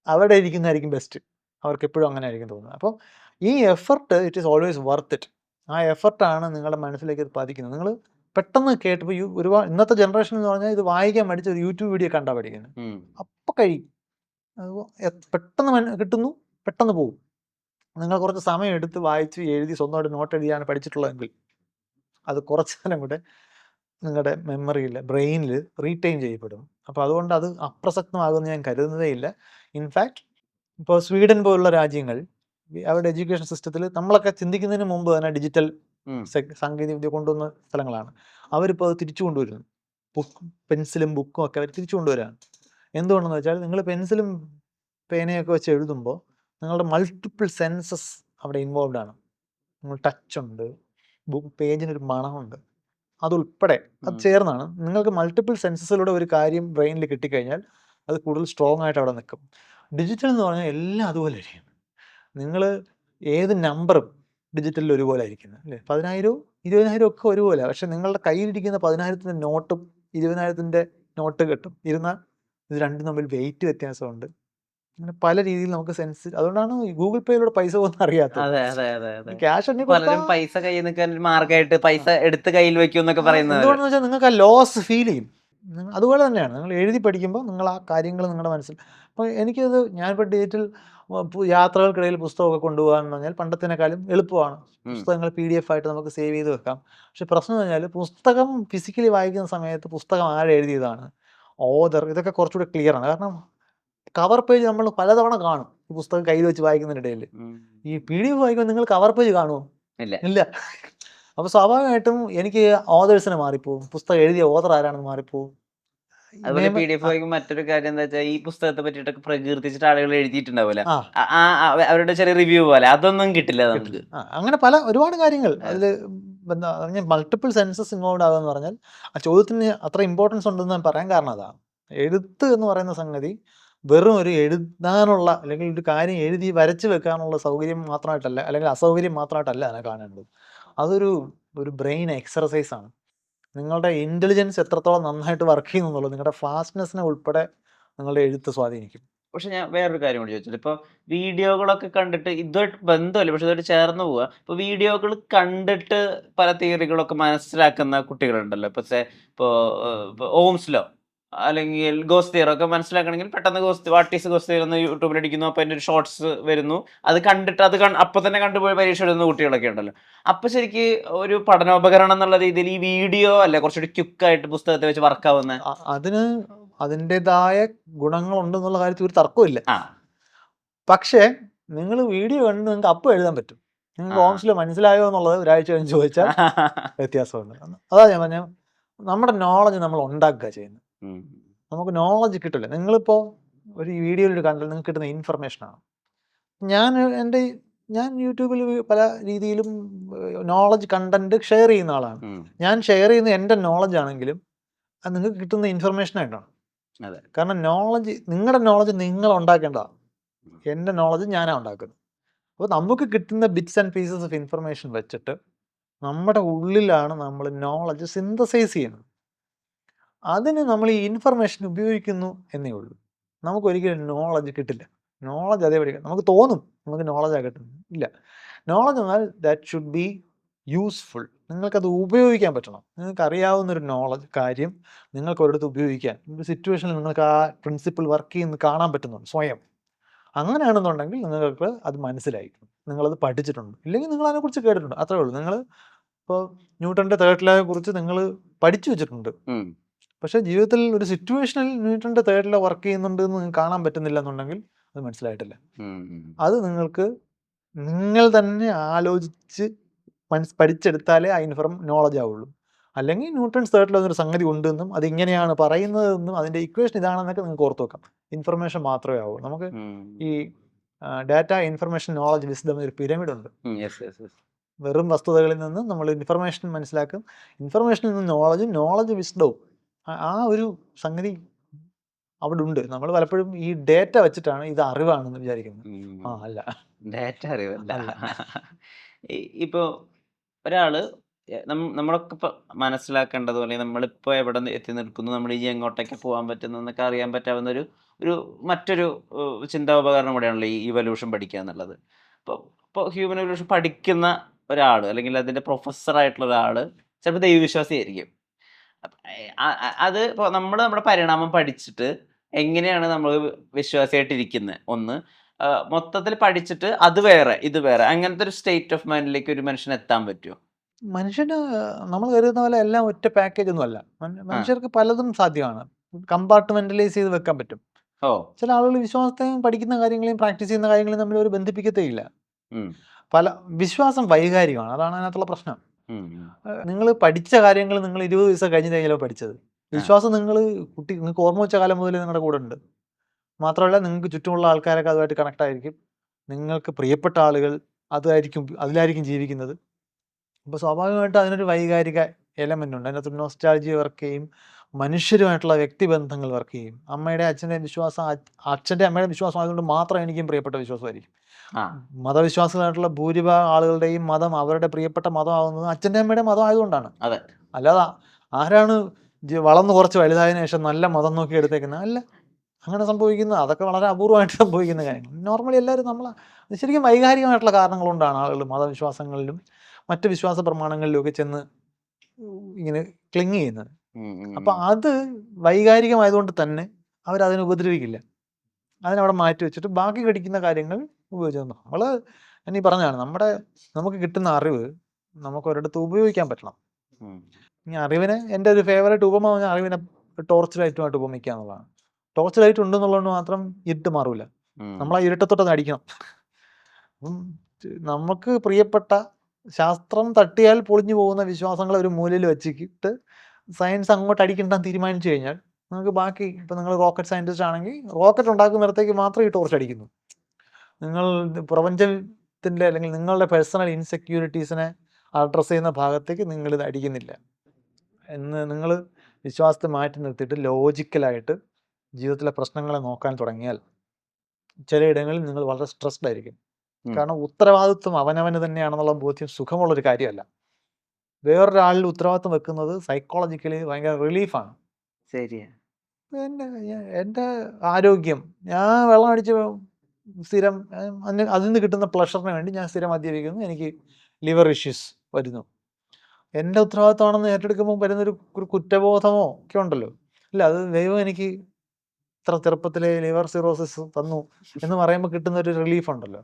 അവിടെ ഇരിക്കുന്നതായിരിക്കും ബെസ്റ്റ്. അവർക്ക് എപ്പോഴും അങ്ങനെ ആയിരിക്കും തോന്നുന്നത്. അപ്പോൾ ഈ effort it is always worth it. ആ എഫർട്ടാണ് നിങ്ങളുടെ മനസ്സിലേക്ക് ഇത് പതിക്കുന്നത്. നിങ്ങൾ പെട്ടെന്ന് കേട്ടപ്പോൾ ഒരുപാട് ഇന്നത്തെ ജനറേഷൻ എന്ന് പറഞ്ഞാൽ ഇത് വായിക്കാൻ പഠിച്ച ഒരു യൂട്യൂബ് വീഡിയോ കണ്ടാൽ പഠിക്കുന്നത്. അപ്പം കഴിയും, പെട്ടെന്ന് കിട്ടുന്നു, പെട്ടെന്ന് പോകും. നിങ്ങൾ കുറച്ച് സമയം എടുത്ത് വായിച്ച് എഴുതി സ്വന്തമായിട്ട് നോട്ട് എഴുതിയാണ് പഠിച്ചിട്ടുള്ളതെങ്കിൽ അത് കുറച്ച് കാലം കൂടെ നിങ്ങളുടെ മെമ്മറിയിൽ ബ്രെയിനിൽ റീറ്റെയിൻ ചെയ്യപ്പെടും. അപ്പോൾ അതുകൊണ്ട് അത് അപ്രസക്തമാകുമെന്ന് ഞാൻ കരുതുന്നതേ ഇല്ല. ഇൻഫാക്റ്റ് ഇപ്പോൾ സ്വീഡൻ പോലുള്ള രാജ്യങ്ങൾ അവരുടെ എഡ്യൂക്കേഷൻ സിസ്റ്റത്തിൽ നമ്മളൊക്കെ ചിന്തിക്കുന്നതിന് മുമ്പ് തന്നെ ഡിജിറ്റൽ സാങ്കേതിക വിദ്യ കൊണ്ടുവന്ന സ്ഥലങ്ങളാണ്. അവരിപ്പോൾ അത് തിരിച്ചു കൊണ്ടുവരുന്നു. പെൻസിലും ബുക്കും ഒക്കെ അവർ തിരിച്ചു കൊണ്ടുവരാണ്. എന്തുകൊണ്ടെന്ന് വെച്ചാൽ നിങ്ങൾ പെൻസിലും പേനയൊക്കെ വെച്ച് എഴുതുമ്പോൾ നിങ്ങളുടെ മൾട്ടിപ്പിൾ സെൻസസ് അവിടെ ഇൻവോൾവ് ആണ്. നിങ്ങൾ ടച്ചുണ്ട്, പേജിനൊരു മണമുണ്ട്, അതുൾപ്പെടെ അത് ചേർന്നാണ്. നിങ്ങൾക്ക് മൾട്ടിപ്പിൾ സെൻസസിലൂടെ ഒരു കാര്യം ബ്രെയിനിൽ കിട്ടിക്കഴിഞ്ഞാൽ അത് കൂടുതൽ സ്ട്രോങ് ആയിട്ട് അവിടെ നിൽക്കും. ഡിജിറ്റൽ എന്ന് പറഞ്ഞാൽ എല്ലാം അതുപോലെ ആയിരിക്കും. നിങ്ങൾ ഏത് നമ്പറും ഡിജിറ്റലിൽ ഒരുപോലെ ആയിരിക്കുന്നത് അല്ലേ? 10,000 20,000 ഒക്കെ ഒരുപോലെ. പക്ഷെ നിങ്ങളുടെ കയ്യിലിരിക്കുന്ന 10,000-ൻ്റെ നോട്ടും 20,000-ൻ്റെ നോട്ട് കിട്ടും ഇരുന്നാൽ ഇത് രണ്ടും തമ്മിൽ വെയിറ്റ് വ്യത്യാസമുണ്ട്. അങ്ങനെ പല രീതിയിൽ നമുക്ക് സെൻസ്. അതുകൊണ്ടാണ് ഗൂഗിൾ പേയിലൂടെ പൈസ പോകുന്ന അറിയാത്തത്. ക്യാഷ് പൈസ കയ്യിൽ നിൽക്കാൻ മാർഗമായിട്ട് പൈസ എടുത്ത് കയ്യിൽ വെക്കും എന്നൊക്കെ പറയുന്നത്. എന്തുകൊണ്ടെന്ന് വെച്ചാൽ നിങ്ങൾക്ക് ആ ലോസ് ഫീൽ ചെയ്യും. അതുപോലെ തന്നെയാണ് നിങ്ങൾ എഴുതി പഠിക്കുമ്പോൾ നിങ്ങൾ ആ കാര്യങ്ങൾ നിങ്ങളുടെ മനസ്സിൽ. അപ്പോൾ എനിക്കത് ഞാനിപ്പോൾ ഡിജിറ്റൽ യാത്രകൾക്കിടയിൽ പുസ്തകമൊക്കെ കൊണ്ടുപോകാമെന്ന് പറഞ്ഞാൽ പണ്ടത്തേക്കാളും എളുപ്പമാണ്. പുസ്തകങ്ങൾ PDF ആയിട്ട് നമുക്ക് സേവ് ചെയ്ത് വെക്കാം. പക്ഷെ പ്രശ്നം എന്ന് പറഞ്ഞാൽ പുസ്തകം ഫിസിക്കലി വായിക്കുന്ന സമയത്ത് പുസ്തകം ആരെഴുതിയതാണ്, ഓതർ, ഇതൊക്കെ കുറച്ചുകൂടെ ക്ലിയർ ആണ്. കാരണം കവർ പേജ് നമ്മൾ പലതവണ കാണും ഈ പുസ്തകം കയ്യിൽ വെച്ച് വായിക്കുന്നതിനിടയിൽ. ഈ PDF വായിക്കുമ്പോൾ നിങ്ങൾ കവർ പേജ് കാണുമോ? ഇല്ല. അപ്പോൾ സ്വാഭാവികമായിട്ടും എനിക്ക് ഓതേഴ്സിനെ മാറിപ്പോവും, പുസ്തകം എഴുതിയ ഓതർ ആരാണെന്ന് മാറിപ്പോവും. അതുപോലെ PDF വായിക്കുമ്പോൾ മറ്റൊരു കാര്യം എന്താ വെച്ചാൽ ഈ പുസ്തകത്തെ പറ്റിയിട്ടൊക്കെ പ്രകീർത്തിച്ചിട്ട് ആളുകൾ എഴുതിയിട്ടുണ്ടാവില്ല, അവരുടെ ചെറിയ റിവ്യൂ പോലെ, അതൊന്നും കിട്ടില്ല നമുക്ക്. അങ്ങനെ ഒരുപാട് കാര്യങ്ങൾ അതിൽ മൾട്ടിപ്പിൾ സെൻസസ് ഇൻവോൾവ് ആകുക എന്ന് പറഞ്ഞാൽ ആ ചോദ്യത്തിന് അത്ര ഇമ്പോർട്ടൻസ് ഉണ്ടെന്ന് ഞാൻ പറയാൻ കാരണം അതാണ്. എഴുത്ത് എന്ന് പറയുന്ന സംഗതി വെറും ഒരു എഴുതാനുള്ള അല്ലെങ്കിൽ ഒരു കാര്യം എഴുതി വരച്ച് വെക്കാനുള്ള സൗകര്യം മാത്രമായിട്ടല്ല, അല്ലെങ്കിൽ അസൗകര്യം മാത്രമായിട്ടല്ല അതിനെ കാണേണ്ടത്. അതൊരു ബ്രെയിൻ എക്സർസൈസാണ്. നിങ്ങളുടെ ഇൻ്റലിജൻസ് എത്രത്തോളം നന്നായിട്ട് വർക്ക് ചെയ്യുന്നു എന്നുള്ളത് നിങ്ങളുടെ ഫാസ്റ്റ്നെസ്സിനെ ഉൾപ്പെടെ നിങ്ങളുടെ എഴുത്ത് സ്വാധീനിക്കും. പക്ഷെ ഞാൻ വേറൊരു കാര്യം കൂടി ചോദിച്ചത്, ഇപ്പോൾ വീഡിയോകളൊക്കെ കണ്ടിട്ട് ഇതുമായിട്ട് ബന്ധമല്ല, പക്ഷെ ഇതുമായിട്ട് ചേർന്ന് പോവുക. ഇപ്പോൾ വീഡിയോകൾ കണ്ടിട്ട് പല തിയറികളൊക്കെ മനസ്സിലാക്കുന്ന കുട്ടികളുണ്ടല്ലോ. ഇപ്പോൾ ഓംസ് ലോ അല്ലെങ്കിൽ ഗോസ്റ്റ് തിയറി ഒക്കെ മനസ്സിലാക്കണമെങ്കിൽ പെട്ടെന്ന് വാട്ട് ഈസ് ഗോസ്റ്റ് തിയറി എന്ന് യൂട്യൂബിൽ അടിക്കുന്നു, അപ്പോൾ അതിൻ്റെ ഒരു ഷോർട്സ് വരുന്നു, അത് കണ്ടിട്ട് അപ്പോൾ തന്നെ കണ്ടുപോയി പരീക്ഷ എഴുതുന്ന കുട്ടികളൊക്കെ ഉണ്ടല്ലോ. അപ്പോൾ ശരിക്ക് ഒരു പഠനോപകരണം എന്നുള്ള രീതിയിൽ ഈ വീഡിയോ അല്ലേ കുറച്ചുകൂടി ക്വിക്കായിട്ട് പുസ്തകത്തെ വെച്ച് വർക്കാവുന്നത്? അതിന് അതിൻ്റെതായ ഗുണങ്ങളുണ്ടെന്നുള്ള കാര്യത്തിൽ ഒരു തർക്കമില്ല. പക്ഷേ നിങ്ങൾ വീഡിയോ കണ്ട് നിങ്ങൾക്ക് അപ്പോൾ എഴുതാൻ പറ്റും. നിങ്ങൾക്ക് ഓംസിൽ മനസ്സിലായോ എന്നുള്ളത് ഒരാഴ്ച കഴിഞ്ഞ് ചോദിച്ചാൽ വ്യത്യാസമുണ്ട്. അതാ ഞാൻ പറഞ്ഞ നമ്മുടെ നോളജ് നമ്മൾ ഉണ്ടാക്കുക ചെയ്യുന്നത്. ഉം. നമുക്ക് നോളജ് കിട്ടില്ല. നിങ്ങളിപ്പോൾ ഒരു വീഡിയോയിൽ കണ്ടാൽ നിങ്ങൾക്ക് കിട്ടുന്ന ഇൻഫർമേഷനാണ്. ഞാൻ ഞാൻ യൂട്യൂബിൽ പല രീതിയിലും നോളജ് കണ്ടന്റ് ഷെയർ ചെയ്യുന്ന ആളാണ്. ഉം. ഞാൻ ഷെയർ ചെയ്യുന്ന എൻ്റെ നോളജ് ആണെങ്കിലും അത് നിങ്ങൾക്ക് കിട്ടുന്ന ഇൻഫർമേഷൻ ആയിട്ടാണ്. അതെ. കാരണം നിങ്ങളുടെ നോളജ് നിങ്ങൾ ഉണ്ടാക്കേണ്ടതാണ്. എൻ്റെ നോളജ് ഞാനാണ് ഉണ്ടാക്കുന്നത്. അപ്പോൾ നമുക്ക് കിട്ടുന്ന bits and pieces of information വെച്ചിട്ട് നമ്മുടെ ഉള്ളിലാണ് നമ്മൾ നോളജ് സിന്തസൈസ് ചെയ്യുന്നത്. അതിന് നമ്മൾ ഈ ഇൻഫർമേഷൻ ഉപയോഗിക്കുന്നു എന്നേ ഉള്ളൂ. നമുക്കൊരിക്കലും നോളജ് കിട്ടില്ല. നോളജ് അതേപടി നമുക്ക് തോന്നും നമുക്ക് നോളജാണ് കിട്ടുന്നത്. ഇല്ല. നോളജ് എന്നാൽ ദാറ്റ് ഷുഡ് ബി യൂസ്ഫുൾ. നിങ്ങൾക്കത് ഉപയോഗിക്കാൻ പറ്റണം. നിങ്ങൾക്കറിയാവുന്നൊരു കാര്യം നിങ്ങൾക്ക് ഒരിടത്ത് ഉപയോഗിക്കാൻ, ഒരു സിറ്റുവേഷനിൽ നിങ്ങൾക്ക് ആ പ്രിൻസിപ്പിൾ വർക്ക് ചെയ്യുന്നത് കാണാൻ പറ്റുന്നുണ്ട് സ്വയം. അങ്ങനെയാണെന്നുണ്ടെങ്കിൽ നിങ്ങൾക്ക് അത് മനസ്സിലായിരിക്കും, നിങ്ങളത് പഠിച്ചിട്ടുണ്ട്. ഇല്ലെങ്കിൽ നിങ്ങൾ അതിനെക്കുറിച്ച് കേട്ടിട്ടുണ്ട്, അത്രേ ഉള്ളൂ. നിങ്ങൾ ഇപ്പോൾ ന്യൂട്ടൻ്റെ തേർഡ് ലോയെ കുറിച്ച് നിങ്ങൾ പഠിച്ചു വെച്ചിട്ടുണ്ട്. പക്ഷേ ജീവിതത്തിൽ ഒരു സിറ്റുവേഷനിൽ ന്യൂട്ടൻ്റെ തേർഡ് ലോ വർക്ക് ചെയ്യുന്നുണ്ട് എന്ന് നിങ്ങൾക്ക് കാണാൻ പറ്റുന്നില്ല എന്നുണ്ടെങ്കിൽ അത് മനസ്സിലായിട്ടില്ല. അത് നിങ്ങൾ തന്നെ ആലോചിച്ച് പഠിച്ചെടുത്താലേ ആ നോളജ് ആവുള്ളൂ. അല്ലെങ്കിൽ ന്യൂട്ടൺസ് തേർഡ് ലോ എന്നൊരു സംഗതി ഉണ്ടെന്നും അതിങ്ങനെയാണ് പറയുന്നതെന്നും അതിൻ്റെ ഇക്വേഷൻ ഇതാണെന്നൊക്കെ നിങ്ങൾക്ക് ഓർത്ത് വെക്കാം. ഇൻഫർമേഷൻ മാത്രമേ ആവൂ. നമുക്ക് ഈ ഡാറ്റ, ഇൻഫർമേഷൻ, നോളജ്, വിസ്ഡം ഒരു പിരമിഡ് ഉണ്ട്. വെറും വസ്തുതകളിൽ നിന്ന് നമ്മൾ ഇൻഫർമേഷൻ മനസ്സിലാക്കും, ഇൻഫർമേഷനിൽ നിന്ന് നോളജ് വിസ്ഡവും. ആ ഒരു സംഗതി അവിടെ ഉണ്ട്. നമ്മൾ പലപ്പോഴും ഈ ഡേറ്റ വെച്ചിട്ടാണ് ഇത് അറിവാണെന്ന് വിചാരിക്കുന്നത്. അല്ല, ഡാറ്റ അറിവല്ല. ഇപ്പോൾ ഒരാള് നമ്മളൊക്കെ ഇപ്പോൾ മനസ്സിലാക്കേണ്ടത്, അല്ലെങ്കിൽ നമ്മളിപ്പോൾ എവിടെ എത്തി നിൽക്കുന്നു, നമ്മൾ ഇനി എങ്ങോട്ടേക്ക് പോകാൻ പറ്റുന്നു എന്നൊക്കെ അറിയാൻ പറ്റാവുന്ന ഒരു മറ്റൊരു ചിന്താ ഉപകരണം കൂടെയാണല്ലോ ഈ ഇവല്യൂഷൻ പഠിക്കുക എന്നുള്ളത്. ഇപ്പോൾ ഹ്യൂമൻ ഇവല്യൂഷൻ പഠിക്കുന്ന ഒരാൾ, അല്ലെങ്കിൽ അതിൻ്റെ പ്രൊഫസറായിട്ടുള്ള ഒരാൾ ചിലപ്പോൾ ദൈവവിശ്വാസിയായിരിക്കും. അത് ഇപ്പോൾ നമ്മുടെ പരിണാമം പഠിച്ചിട്ട് എങ്ങനെയാണ് നമ്മൾ വിശ്വാസിയായിട്ടിരിക്കുന്നത്, ഒന്ന് മൊത്തത്തിൽ പഠിച്ചിട്ട് അത് വേറെ ഇത് വേറെ, അങ്ങനത്തെ ഒരു സ്റ്റേറ്റ് ഓഫ് മൈൻഡിലേക്ക് ഒരു മനുഷ്യന് എത്താൻ പറ്റുമോ? മനുഷ്യന് നമ്മൾ കരുതുന്ന പോലെ എല്ലാം ഒറ്റ പാക്കേജ് ഒന്നും അല്ല. മനുഷ്യർക്ക് പലതും സാധ്യമാണ്. കമ്പാർട്ട്മെന്റലൈസ് ചെയ്ത് വെക്കാൻ പറ്റും. ചില ആളുകൾ വിശ്വാസത്തെയും പഠിക്കുന്ന കാര്യങ്ങളെയും പ്രാക്ടീസ് ചെയ്യുന്ന കാര്യങ്ങളെയും തമ്മിൽ ഒരു ബന്ധിപ്പിക്കത്തേയില്ല. വിശ്വാസം വൈകാരികമാണ്. അതാണ് അതിനകത്തുള്ള പ്രശ്നം. നിങ്ങൾ പഠിച്ച കാര്യങ്ങൾ നിങ്ങൾ 20 ദിവസം കഴിഞ്ഞിട്ടായാലോ പഠിച്ചത്. വിശ്വാസം നിങ്ങൾക്ക് ഓർമ്മ വെച്ച കാലം മുതൽ നിങ്ങളുടെ കൂടെ ഉണ്ട്. മാത്രമല്ല, നിങ്ങൾക്ക് ചുറ്റുമുള്ള ആൾക്കാരൊക്കെ അതുമായിട്ട് കണക്ട് ആയിരിക്കും. നിങ്ങൾക്ക് പ്രിയപ്പെട്ട ആളുകൾ അതിലായിരിക്കും ജീവിക്കുന്നത്. അപ്പോൾ സ്വാഭാവികമായിട്ടും അതിനൊരു വൈകാരിക എലമെൻ്റ് ഉണ്ട്. അതിനകത്ത് നോസ്റ്റാൾജിയ വർക്ക് ചെയ്യും, മനുഷ്യരുമായിട്ടുള്ള വ്യക്തിബന്ധങ്ങൾ വർക്ക് ചെയ്യും. അമ്മയുടെ അമ്മയുടെ വിശ്വാസം ആയതുകൊണ്ട് മാത്രം എനിക്കും പ്രിയപ്പെട്ട വിശ്വാസമായിരിക്കും. മതവിശ്വാസികളായിട്ടുള്ള ഭൂരിഭാഗം ആളുകളുടെയും മതം അവരുടെ പ്രിയപ്പെട്ട മതമാകുന്നത് അച്ഛൻ്റെ അമ്മയുടെ മതം ആയതുകൊണ്ടാണ്. അല്ലാതെ ആരാണ് വളർന്ന് കുറച്ച് വലുതായതിനു ശേഷം നല്ല മതം നോക്കി എടുത്തേക്കുന്നത്? അല്ല, അങ്ങനെ സംഭവിക്കുന്നത് അതൊക്കെ വളരെ അപൂർവമായിട്ട് സംഭവിക്കുന്ന കാര്യങ്ങൾ. നോർമലി എല്ലാവരും ശരിക്കും വൈകാരികമായിട്ടുള്ള കാരണങ്ങൾ കൊണ്ടാണ് ആളുകൾ മതവിശ്വാസങ്ങളിലും മറ്റ് വിശ്വാസ പ്രമാണങ്ങളിലുമൊക്കെ ചെന്ന് ഇങ്ങനെ ക്ലിങ് ചെയ്യുന്നത്. അപ്പം അത് വൈകാരികമായതുകൊണ്ട് തന്നെ അവരതിനെ ഉപദ്രവിക്കില്ല. അതിനവിടെ മാറ്റി വെച്ചിട്ട് ബാക്കി പഠിക്കുന്ന കാര്യങ്ങൾ ഉപയോഗിച്ചു. എന്നീ പറഞ്ഞതാണ്, നമുക്ക് കിട്ടുന്ന അറിവ് നമുക്ക് ഒരിടത്ത് ഉപയോഗിക്കാൻ പറ്റണം. ഈ അറിവിനെ എൻ്റെ ഒരു ഫേവറേറ്റ് ഉപമ പറഞ്ഞാൽ അറിവിനെ ടോർച്ച് ലൈറ്റുമായിട്ട് ഉപമിക്കുക എന്നുള്ളതാണ്. ടോർച്ച് ലൈറ്റ് ഉണ്ടെന്നുള്ളതുകൊണ്ട് മാത്രം ഇരുട്ട് മാറൂല. നമ്മൾ ആ ഇരുട്ടത്തൊട്ട് അടിക്കണം. നമുക്ക് പ്രിയപ്പെട്ട ശാസ്ത്രം തട്ടിയാൽ പൊളിഞ്ഞു പോകുന്ന വിശ്വാസങ്ങൾ ഒരു മൂലയിൽ വെച്ചിട്ട് സയൻസ് അങ്ങോട്ട് അടിക്കണ്ടെന്ന് തീരുമാനിച്ചു കഴിഞ്ഞാൽ നിങ്ങൾക്ക് ബാക്കി, ഇപ്പം നിങ്ങൾ റോക്കറ്റ് സയൻറ്റിസ്റ്റ് ആണെങ്കിൽ റോക്കറ്റ് ഉണ്ടാക്കുന്നിടത്തേക്ക് മാത്രം ഈ ടോർച്ച് അടിക്കുന്നു. നിങ്ങൾ പ്രപഞ്ചത്തിൻ്റെ അല്ലെങ്കിൽ നിങ്ങളുടെ പേഴ്സണൽ ഇൻസെക്യൂരിറ്റീസിനെ അഡ്രസ്സ് ചെയ്യുന്ന ഭാഗത്തേക്ക് നിങ്ങളിത് അടിക്കുന്നില്ല എന്ന് നിങ്ങൾ വിശ്വാസത്തെ മാറ്റി നിർത്തിയിട്ട് ലോജിക്കലായിട്ട് ജീവിതത്തിലെ പ്രശ്നങ്ങളെ നോക്കാൻ തുടങ്ങിയാൽ ചിലയിടങ്ങളിൽ നിങ്ങൾ വളരെ സ്ട്രെസ്ഡ് ആയിരിക്കും. കാരണം ഉത്തരവാദിത്വം അവനവന് തന്നെയാണെന്നുള്ള ബോധ്യം സുഖമുള്ളൊരു കാര്യമല്ല. വേറൊരാളിൽ ഉത്തരവാദിത്വം വെക്കുന്നത് സൈക്കോളജിക്കലി ഭയങ്കര റിലീഫാണ്. ശരിയാണ്. എൻ്റെ ആരോഗ്യം, ഞാൻ വെള്ളം അടിച്ച് സ്ഥിരം അതിൽ നിന്ന് കിട്ടുന്ന പ്ലഷറിന് വേണ്ടി ഞാൻ സ്ഥിരം മദ്യപിക്കുന്നു, എനിക്ക് ലിവർ ഇഷ്യൂസ് വരുന്നു. എൻ്റെ ഉത്തരവാദിത്വമാണെന്ന് ഏറ്റെടുക്കുമ്പോൾ വരുന്നൊരു കുറ്റബോധമോ ഒക്കെ ഉണ്ടല്ലോ. ഇല്ല, അത് ദൈവം എനിക്ക് ഇത്ര ചെറുപ്പത്തിലെ ലിവർ സിറോസിസ് തന്നു എന്ന് പറയുമ്പോൾ കിട്ടുന്ന ഒരു റിലീഫ് ഉണ്ടല്ലോ.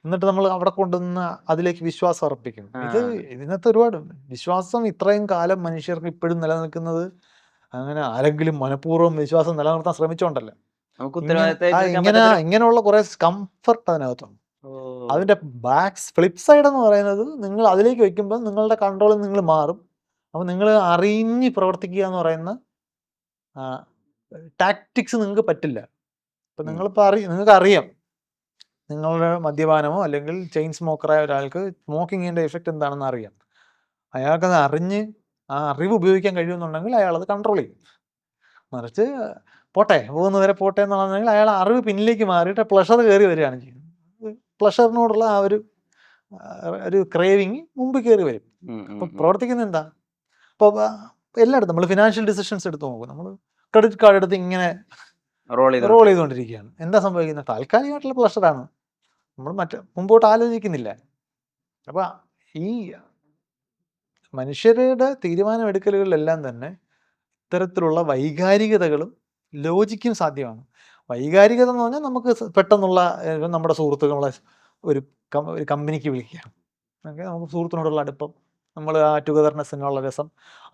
എന്നിട്ട് നമ്മൾ അവിടെ കൊണ്ടുവന്ന് അതിലേക്ക് വിശ്വാസം അർപ്പിക്കും. ഇതിനകത്ത് ഒരുപാട് വിശ്വാസം ഇത്രയും കാലം മനുഷ്യർക്ക് ഇപ്പോഴും നിലനിൽക്കുന്നത് അങ്ങനെ ആരെങ്കിലും മനഃപൂർവ്വം വിശ്വാസം നിലനിർത്താൻ ശ്രമിച്ചോണ്ടല്ലോ. ഇങ്ങനെയുള്ള കുറെ കംഫർട്ട് അതിനകത്തുണ്ട്. അതിന്റെ ഫ്ലിപ്പ് സൈഡ് എന്ന് പറയുന്നത്, നിങ്ങൾ അതിലേക്ക് വെക്കുമ്പോൾ നിങ്ങളുടെ കൺട്രോളിൽ നിങ്ങൾ മാറും. അപ്പോൾ നിങ്ങൾ അറിഞ്ഞ് പ്രവർത്തിക്കുക എന്ന് പറയുന്ന ടാക്ടിക്സ് നിങ്ങൾക്ക് പറ്റില്ല. ഇപ്പം നിങ്ങളിപ്പോൾ നിങ്ങൾക്കറിയാം നിങ്ങളുടെ മദ്യപാനമോ അല്ലെങ്കിൽ ചെയിൻ സ്മോക്കറായ ഒരാൾക്ക് സ്മോക്കിങ്ങിൻ്റെ എഫക്റ്റ് എന്താണെന്ന് അറിയാം. അയാൾക്കത് അറിഞ്ഞ് ആ അറിവ് ഉപയോഗിക്കാൻ കഴിയുമെന്നുണ്ടെങ്കിൽ അയാളത് കൺട്രോൾ ചെയ്യും. മറിച്ച് പോട്ടെ പോകുന്നവരെ പോട്ടെ എന്നുള്ളതെങ്കിൽ അയാൾ അറിവ് പിന്നിലേക്ക് മാറിയിട്ട് പ്ലഷർ കയറി വരികയാണ് ചെയ്യുന്നത്. പ്ലഷറിനോടുള്ള ആ ഒരു ക്രേവിങ് മുമ്പ് കയറി വരും. അപ്പോൾ പ്രവർത്തിക്കുന്നത് എന്താ? അപ്പോൾ എല്ലായിടത്തും നമ്മൾ ഫിനാൻഷ്യൽ ഡിസിഷൻസ് എടുത്ത് നോക്കും. നമ്മൾ ക്രെഡിറ്റ് കാർഡ് എടുത്ത് ഇങ്ങനെ റോൾ ചെയ്തുകൊണ്ടിരിക്കുകയാണ്. എന്താ സംഭവിക്കുന്നത്? താൽക്കാലികമായിട്ടുള്ള പ്ലഷറാണ്. നമ്മൾ മുമ്പോട്ട് ആലോചിക്കുന്നില്ല. അപ്പോൾ ഈ മനുഷ്യരുടെ തീരുമാനമെടുക്കലുകളിലെല്ലാം തന്നെ ഇത്തരത്തിലുള്ള വൈകാരികതകളും ലോജിക്കും സാധ്യമാണ്. വൈകാരികത എന്ന് പറഞ്ഞാൽ നമുക്ക് പെട്ടെന്നുള്ള നമ്മുടെ സുഹൃത്തുക്കളെ ഒരു കമ്പനിക്ക് വിളിക്കുക, ഓക്കെ, നമുക്ക് സുഹൃത്തിനോടുള്ള അടുപ്പം, നമ്മൾ ആ ടുഗദർനെസ്സിനുള്ള രസം,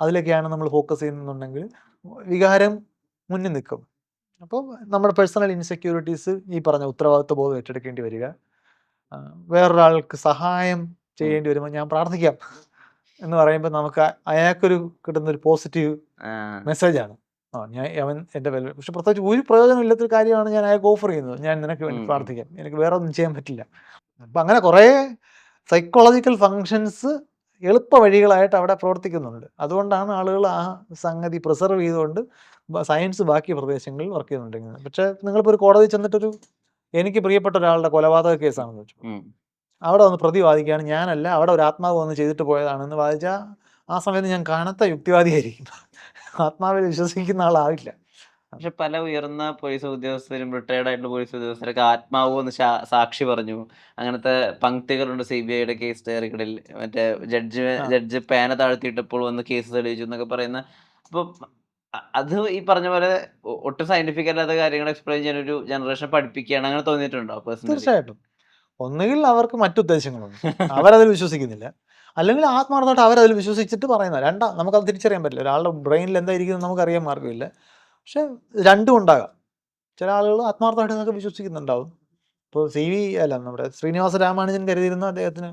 അതിലൊക്കെയാണ് നമ്മൾ ഫോക്കസ് ചെയ്യുന്നുണ്ടെങ്കിൽ വികാരം മുന്നിൽ നിൽക്കും. അപ്പോൾ നമ്മുടെ പേഴ്സണൽ ഇൻസെക്യൂരിറ്റീസ്, ഈ പറഞ്ഞ ഉത്തരവാദിത്വ ബോധം ഏറ്റെടുക്കേണ്ടി വരിക, വേറൊരാൾക്ക് സഹായം ചെയ്യേണ്ടി വരുമ്പോൾ ഞാൻ പ്രാർത്ഥിക്കാം എന്ന് പറയുമ്പോൾ നമുക്ക് അയാൾക്കൊരു കിട്ടുന്നൊരു പോസിറ്റീവ് മെസ്സേജാണ്. അവൻ എൻ്റെ പക്ഷെ പ്രത്യേകിച്ച് ഒരു പ്രയോജനമില്ലാത്തൊരു കാര്യമാണ് ഞാൻ അയാൾക്ക് ഓഫർ ചെയ്യുന്നത്. ഞാൻ നിനക്ക് വേണ്ടി പ്രാർത്ഥിക്കാം, എനിക്ക് വേറെ ഒന്നും ചെയ്യാൻ പറ്റില്ല. അപ്പം അങ്ങനെ കുറേ സൈക്കോളജിക്കൽ ഫങ്ഷൻസ് എളുപ്പ വഴികളായിട്ട് അവിടെ പ്രവർത്തിക്കുന്നുണ്ട്. അതുകൊണ്ടാണ് ആളുകൾ ആ സംഗതി പ്രിസർവ് ചെയ്തുകൊണ്ട് സയൻസ് ബാക്കി പ്രദേശങ്ങളിൽ വർക്ക് ചെയ്യുന്നുണ്ടെങ്കിൽ. പക്ഷേ നിങ്ങളിപ്പോൾ ഒരു കോടതി ചെന്നിട്ടൊരു എനിക്ക് പ്രിയപ്പെട്ട ഒരാളുടെ കൊലപാതക കേസാണെന്ന് വെച്ചു, അവിടെ വന്ന് പ്രതി വാദിക്കുകയാണ്, ഞാനല്ല അവിടെ ഒരു ആത്മാവ് വന്ന് ചെയ്തിട്ട് പോയതാണെന്ന് വാദിച്ചാൽ ആ സമയത്ത് ഞാൻ കനത്ത യുക്തിവാദിയായിരിക്കും. ആത്മാവിൽ വിശ്വസിക്കുന്ന ആളാവില്ല. പക്ഷെ പല ഉയർന്ന പോലീസ് ഉദ്യോഗസ്ഥരും റിട്ടയർഡ് ആയിട്ടുള്ള പോലീസ് ഉദ്യോഗസ്ഥരൊക്കെ ആത്മാവ് എന്ന് സാക്ഷി പറഞ്ഞു. അങ്ങനത്തെ പങ്ക്തികളുണ്ട് CBIയുടെ കേസ് ഡയറികളിൽ. മറ്റേ ജഡ്ജ് പേന താഴ്ത്തിയിട്ടപ്പോൾ വന്ന് കേസ് തെളിയിച്ചു എന്നൊക്കെ പറയുന്ന. അപ്പം അത് ഈ പറഞ്ഞ പോലെ ഒട്ടും സയന്റിഫിക് അല്ലാത്ത കാര്യങ്ങൾ എക്സ്പ്ലെയിൻ ചെയ്യാൻ ഒരു ജനറേഷൻ പഠിപ്പിക്കുകയാണ്. അങ്ങനെ തോന്നിയിട്ടുണ്ടോ പേഴ്സണലി? തീർച്ചയായിട്ടും. ഒന്നുകിൽ അവർക്ക് മറ്റുദ്ദേശങ്ങളുണ്ട്, അവരതിൽ വിശ്വസിക്കുന്നില്ല, അല്ലെങ്കിൽ ആത്മാർത്ഥമായിട്ട് അവരതിൽ വിശ്വസിച്ചിട്ട് പറയുന്ന നമുക്കത് തിരിച്ചറിയാൻ പറ്റില്ല. ഒരാളുടെ ബ്രെയിനിൽ എന്തായിരിക്കുന്നത് നമുക്കറിയാൻ മാർഗ്ഗമില്ല. പക്ഷെ രണ്ടും ഉണ്ടാകാം. ചില ആളുകൾ ആത്മാർത്ഥമായിട്ട് നിങ്ങൾക്ക് വിശ്വസിക്കുന്നുണ്ടാവും. ഇപ്പോൾ നമ്മുടെ ശ്രീനിവാസ രാമാനുജൻ കരുതിയിരുന്ന അദ്ദേഹത്തിന്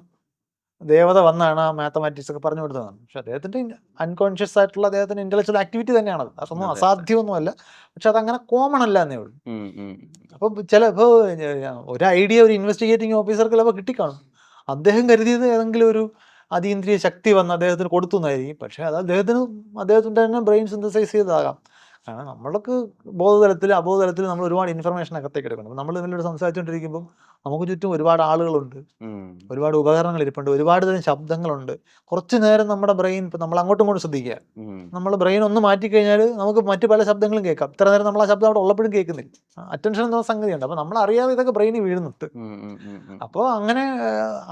ദേവത വന്നാണ് ആ മാത്തമാറ്റിക്സ് ഒക്കെ പറഞ്ഞു കൊടുത്തതാണ്. പക്ഷെ അദ്ദേഹത്തിൻ്റെ അൺകോൺഷ്യസ് ആയിട്ടുള്ള അദ്ദേഹത്തിൻ്റെ ഇൻ്റലക്ച്വൽ ആക്ടിവിറ്റി തന്നെയാണത്. അതൊന്നും അസാധ്യമൊന്നുമല്ല. പക്ഷെ അതങ്ങനെ കോമൺ അല്ല എന്നേ ഉള്ളൂ. അപ്പം ചിലപ്പോൾ ഒരു ഐഡിയ ഒരു ഇൻവെസ്റ്റിഗേറ്റിംഗ് ഓഫീസർക്ക് ചിലപ്പോൾ കിട്ടിക്കാണും. അദ്ദേഹം കരുതിയത് ഏതെങ്കിലും ഒരു അതീന്ദ്രിയ ശക്തി വന്ന് അദ്ദേഹത്തിന് കൊടുത്തു എന്നായിരിക്കും. പക്ഷേ അത് അദ്ദേഹത്തിൻ്റെ തന്നെ ബ്രെയിൻ സിന്തസൈസ് ചെയ്തതാകാം. കാരണം നമ്മൾക്ക് ബോധതലത്തിൽ അബോധതലത്തിൽ നമ്മൾ ഒരുപാട് ഇൻഫർമേഷൻ അകത്തേക്ക് എടുക്കണം. നമ്മൾ ഇതിലൂടെ സംസാരിച്ചുകൊണ്ടിരിക്കുമ്പോൾ നമുക്ക് ചുറ്റും ഒരുപാട് ആളുകളുണ്ട്, ഒരുപാട് ഉപകരണങ്ങൾ ഇരിപ്പുണ്ട്, ഒരുപാട് തരം ശബ്ദങ്ങളുണ്ട്. കുറച്ച് നേരം നമ്മുടെ ബ്രെയിൻ, ഇപ്പം നമ്മൾ അങ്ങോട്ടും ഇങ്ങോട്ടും ശ്രദ്ധിക്കുക, നമ്മൾ ബ്രെയിൻ ഒന്ന് മാറ്റിക്കഴിഞ്ഞാൽ നമുക്ക് മറ്റു പല ശബ്ദങ്ങളും കേൾക്കാം. ഇത്ര നേരം നമ്മൾ ആ ശബ്ദം അവിടെ ഉള്ളപ്പോഴും കേൾക്കുന്നില്ല. അറ്റൻഷൻ എന്ന സംഗതിയുണ്ട്. അപ്പോൾ നമ്മൾ അറിയാതെ ഇതൊക്കെ ബ്രെയിനിൽ വീഴുന്നുണ്ട്. അപ്പോൾ അങ്ങനെ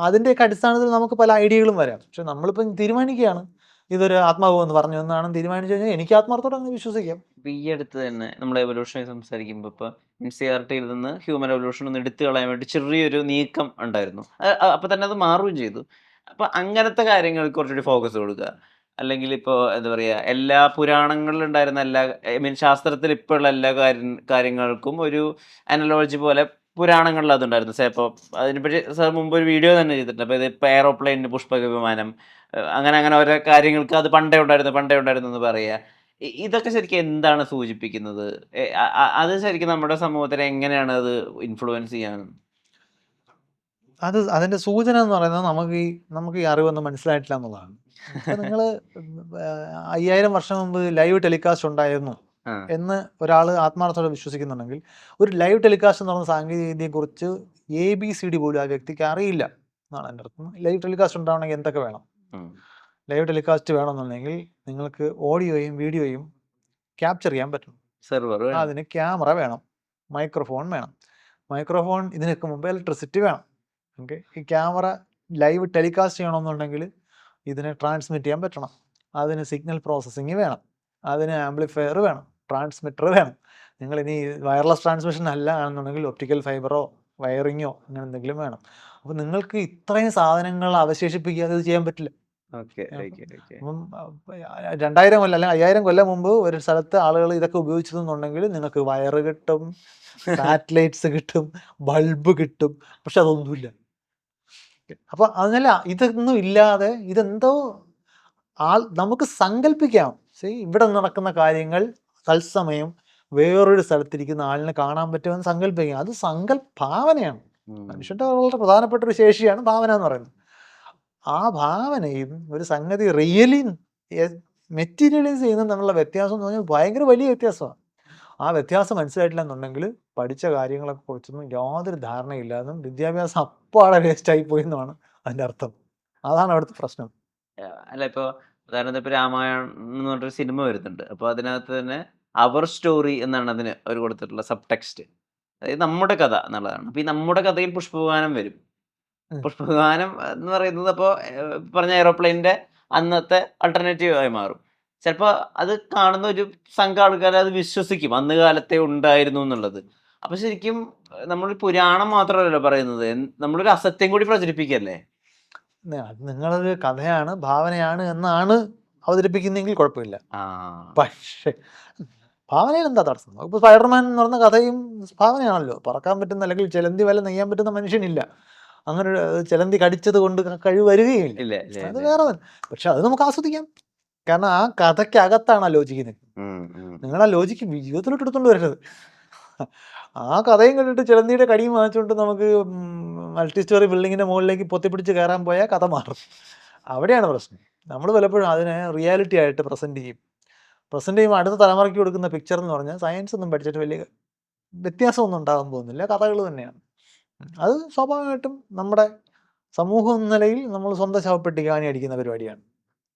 അതിൻ്റെയൊക്കെ അടിസ്ഥാനത്തിൽ നമുക്ക് പല ഐഡിയകളും വരാം. പക്ഷെ നമ്മളിപ്പം തീരുമാനിക്കുകയാണ് ഇതൊരു ആത്മാവ് എന്ന് പറഞ്ഞു എന്നാണ് തീരുമാനിച്ചു കഴിഞ്ഞാൽ എനിക്ക് ആത്മാർത്ഥത്തോടെ അങ്ങ് വിശ്വസിക്കാം. ഈ അടുത്ത് തന്നെ നമ്മൾ എവല്യൂഷനെ സംസാരിക്കുമ്പോൾ ഇപ്പോൾ NCERTയിൽ നിന്ന് ഹ്യൂമൻ എവല്യൂഷൻ ഒന്ന് എടുത്തു കളയാൻ വേണ്ടി ചെറിയൊരു നീക്കം ഉണ്ടായിരുന്നു. അപ്പോൾ തന്നെ അത് മാറുകയും ചെയ്തു. അപ്പോൾ അങ്ങനത്തെ കാര്യങ്ങൾക്ക് കുറച്ചുകൂടി ഫോക്കസ് കൊടുക്കുക. അല്ലെങ്കിൽ ഇപ്പോൾ എന്താ പറയുക, എല്ലാ പുരാണങ്ങളിലുണ്ടായിരുന്ന ശാസ്ത്രത്തിൽ ഇപ്പോൾ ഉള്ള എല്ലാ കാര്യങ്ങൾക്കും ഒരു അനലോജി പോലെ പുരാണങ്ങളിൽ അതുണ്ടായിരുന്നു. ഇപ്പോൾ അതിനെപ്പറ്റി സാർ മുമ്പ് ഒരു വീഡിയോ തന്നെ ചെയ്തിട്ടുണ്ട്. അപ്പോൾ ഇപ്പോൾ എയറോപ്ലെയിൻ, പുഷ്പക വിമാനം, അങ്ങനെ ഓരോ കാര്യങ്ങൾക്ക് അത് പണ്ടേ ഉണ്ടായിരുന്നു എന്ന് പറയുക. ഇതൊക്കെ ശരിക്കും എന്താണ് സൂചിപ്പിക്കുന്നത്? അത് ശരിക്കും നമ്മുടെ സമൂഹത്തിനെ എങ്ങനെയാണ് അത് ഇൻഫ്ലുവൻസ് ചെയ്യാൻ? അതിൻ്റെ സൂചന എന്ന് പറയുന്നത് നമുക്ക് ഈ അറിവൊന്നും മനസ്സിലായിട്ടില്ല എന്നുള്ളതാണ്. ഇപ്പം നിങ്ങൾ 5000 വർഷം മുമ്പ് ലൈവ് ടെലികാസ്റ്റ് ഉണ്ടായിരുന്നു എന്ന് ഒരാൾ ആത്മാർത്ഥത്തോടെ വിശ്വസിക്കുന്നുണ്ടെങ്കിൽ, ഒരു ലൈവ് ടെലികാസ്റ്റ് എന്ന് പറയുന്ന സാങ്കേതികതയെക്കുറിച്ച് ABCD പോലും ആ വ്യക്തിക്ക് അറിയില്ല എന്നാണ് എൻ്റെ അർത്ഥം. ലൈവ് ടെലികാസ്റ്റ് ഉണ്ടാവണമെങ്കിൽ എന്തൊക്കെ വേണം? ലൈവ് ടെലികാസ്റ്റ് വേണമെന്നുണ്ടെങ്കിൽ നിങ്ങൾക്ക് ഓഡിയോയും വീഡിയോയും ക്യാപ്ചർ ചെയ്യാൻ പറ്റും. അതിന് ക്യാമറ വേണം, മൈക്രോഫോൺ വേണം. മൈക്രോഫോൺ ഇതിനൊക്കെ മുമ്പ് ഇലക്ട്രിസിറ്റി വേണം. ഓക്കെ, ഈ ക്യാമറ ലൈവ് ടെലികാസ്റ്റ് ചെയ്യണമെന്നുണ്ടെങ്കിൽ ഇതിനെ ട്രാൻസ്മിറ്റ് ചെയ്യാൻ പറ്റണം. അതിന് സിഗ്നൽ പ്രോസസ്സിങ് വേണം, അതിന് ആംപ്ലിഫയർ വേണം, ട്രാൻസ്മിറ്റർ വേണം. നിങ്ങളിനി വയർലെസ് ട്രാൻസ്മിഷൻ അല്ല ആണെന്നുണ്ടെങ്കിൽ ഒപ്റ്റിക്കൽ ഫൈബറോ വയറിങ്ങോ അങ്ങനെ എന്തെങ്കിലും വേണം. അപ്പോൾ നിങ്ങൾക്ക് ഇത്രയും സാധനങ്ങൾ അവശേഷിപ്പിക്കാതെ ഇത് ചെയ്യാൻ പറ്റില്ല. അപ്പം 2000 കൊല്ലം അല്ലെങ്കിൽ 5000 കൊല്ലം മുമ്പ് ഒരു സ്ഥലത്ത് ആളുകൾ ഇതൊക്കെ ഉപയോഗിച്ചതെന്നുണ്ടെങ്കിൽ നിങ്ങൾക്ക് വയറ് കിട്ടും, സാറ്റലൈറ്റ്സ് കിട്ടും, ബൾബ് കിട്ടും. പക്ഷെ അതൊന്നുമില്ല. അപ്പോൾ അതല്ല, ഇതൊന്നും ഇല്ലാതെ ഇതെന്തോ നമുക്ക് സങ്കല്പിക്കാം. ഇവിടെ നടക്കുന്ന കാര്യങ്ങൾ തത്സമയം വേറൊരു സ്ഥലത്തിരിക്കുന്ന ആളിനെ കാണാൻ പറ്റുമെന്ന് സങ്കല്പിക്കാം. അത് ഭാവനയാണ്. മനുഷ്യന്റെ വളരെ പ്രധാനപ്പെട്ട ഒരു ശേഷിയാണ് ഭാവന എന്ന് പറയുന്നത്. ആ ഭാവനയും ഒരു സംഗതി റിയലി മെറ്റീരിയലൈസ് ചെയ്യുന്നതും തമ്മിലുള്ള വ്യത്യാസം എന്ന് പറഞ്ഞാൽ ഭയങ്കര വലിയ വ്യത്യാസമാണ്. ആ വ്യത്യാസം മനസ്സിലായിട്ടില്ല എന്നുണ്ടെങ്കിൽ പഠിച്ച കാര്യങ്ങളെ കുറിച്ചൊന്നും യാതൊരു ധാരണയില്ലാതെന്നും വിദ്യാഭ്യാസം അപ്പാടെ വേസ്റ്റായി പോയി എന്നാണ് അതിൻ്റെ അർത്ഥം. അതാണ് അവിടുത്തെ പ്രശ്നം. അല്ല ഇപ്പൊ ഉദാഹരണത്തിന് ഇപ്പൊ രാമായണം എന്ന് പറഞ്ഞൊരു സിനിമ വരുന്നുണ്ട്. അപ്പൊ അതിനകത്ത് തന്നെ അവർ സ്റ്റോറി എന്നാണ് അതിന് അവർ കൊടുത്തിട്ടുള്ള സബ് ടെക്സ്റ്റ്. അതായത് നമ്മുടെ കഥ എന്നുള്ളതാണ്. അപ്പൊ ഈ നമ്മുടെ കഥയിൽ പുഷ്പവിമാനം വരും. പുഷ്പവിമാനം എന്ന് പറയുന്നത് അപ്പോൾ പറഞ്ഞ എയ്റോപ്ലെയിനിന്റെ അന്നത്തെ അൾട്ടർനേറ്റീവ് ആയി മാറും. ചിലപ്പോൾ അത് കാണുന്ന ഒരു സംഘം ആൾക്കാർ അത് വിശ്വസിക്കും അന്ന് കാലത്തെ ഉണ്ടായിരുന്നു എന്നുള്ളത്. അപ്പൊ ശരിക്കും നമ്മൾ പുരാണം മാത്രമല്ലല്ലോ പറയുന്നത്, നമ്മളൊരു അസത്യം കൂടി പ്രചരിപ്പിക്കല്ലേ? നിങ്ങളൊരു കഥയാണ്, ഭാവനയാണ് എന്നാണ് അവതരിപ്പിക്കുന്നെങ്കിൽ കുഴപ്പമില്ല. പക്ഷേ ഭാവനയിൽ എന്താ തടസ്സം? ഇപ്പോൾ സ്പൈഡർമാൻ എന്ന് പറഞ്ഞ കഥയും ഭാവനയാണല്ലോ. പറക്കാൻ പറ്റുന്ന അല്ലെങ്കിൽ ചിലന്തി വല നെയ്യാൻ പറ്റുന്ന മനുഷ്യനില്ല. അങ്ങനെ ചിലന്തി കടിച്ചത് കൊണ്ട് കഴിവ് വരികയില്ല. അത് വേറെ. പക്ഷെ അത് നമുക്ക് ആസ്വദിക്കാം. കാരണം ആ കഥയ്ക്കകത്താണ് ആ ലോജിക്ക് നിൽക്കുന്നത്. നിങ്ങൾ ആ ലോജിക്ക് ജീവിതത്തിലോട്ട് എടുത്തുകൊണ്ട് വരരുത്. ആ കഥയും കണ്ടിട്ട് ചിലന്തിയുടെ കടിയും വാങ്ങിച്ചുകൊണ്ട് നമുക്ക് മൾട്ടി സ്റ്റോറി ബിൽഡിങ്ങിന്റെ മുകളിലേക്ക് പൊത്തിപ്പിടിച്ച് കയറാൻ പോയാൽ കഥ മാറും. അവിടെയാണ് പ്രശ്നം. നമ്മൾ പലപ്പോഴും അതിനെ റിയാലിറ്റി ആയിട്ട് പ്രസന്റ് ചെയ്യുമ്പോൾ അടുത്ത തലമുറയ്ക്ക് കൊടുക്കുന്ന പിക്ചർ എന്ന് പറഞ്ഞാൽ സയൻസ് ഒന്നും പഠിച്ചിട്ട് വലിയ വ്യത്യാസമൊന്നും ഉണ്ടാകാൻ പോകുന്നില്ല, കഥകൾ തന്നെയാണ്. അത് സ്വാഭാവികമായിട്ടും നമ്മുടെ സമൂഹം എന്ന നിലയിൽ നമ്മൾ സ്വന്തം ശവപ്പെട്ടി കാണി അടിക്കുന്ന പരിപാടിയാണ്.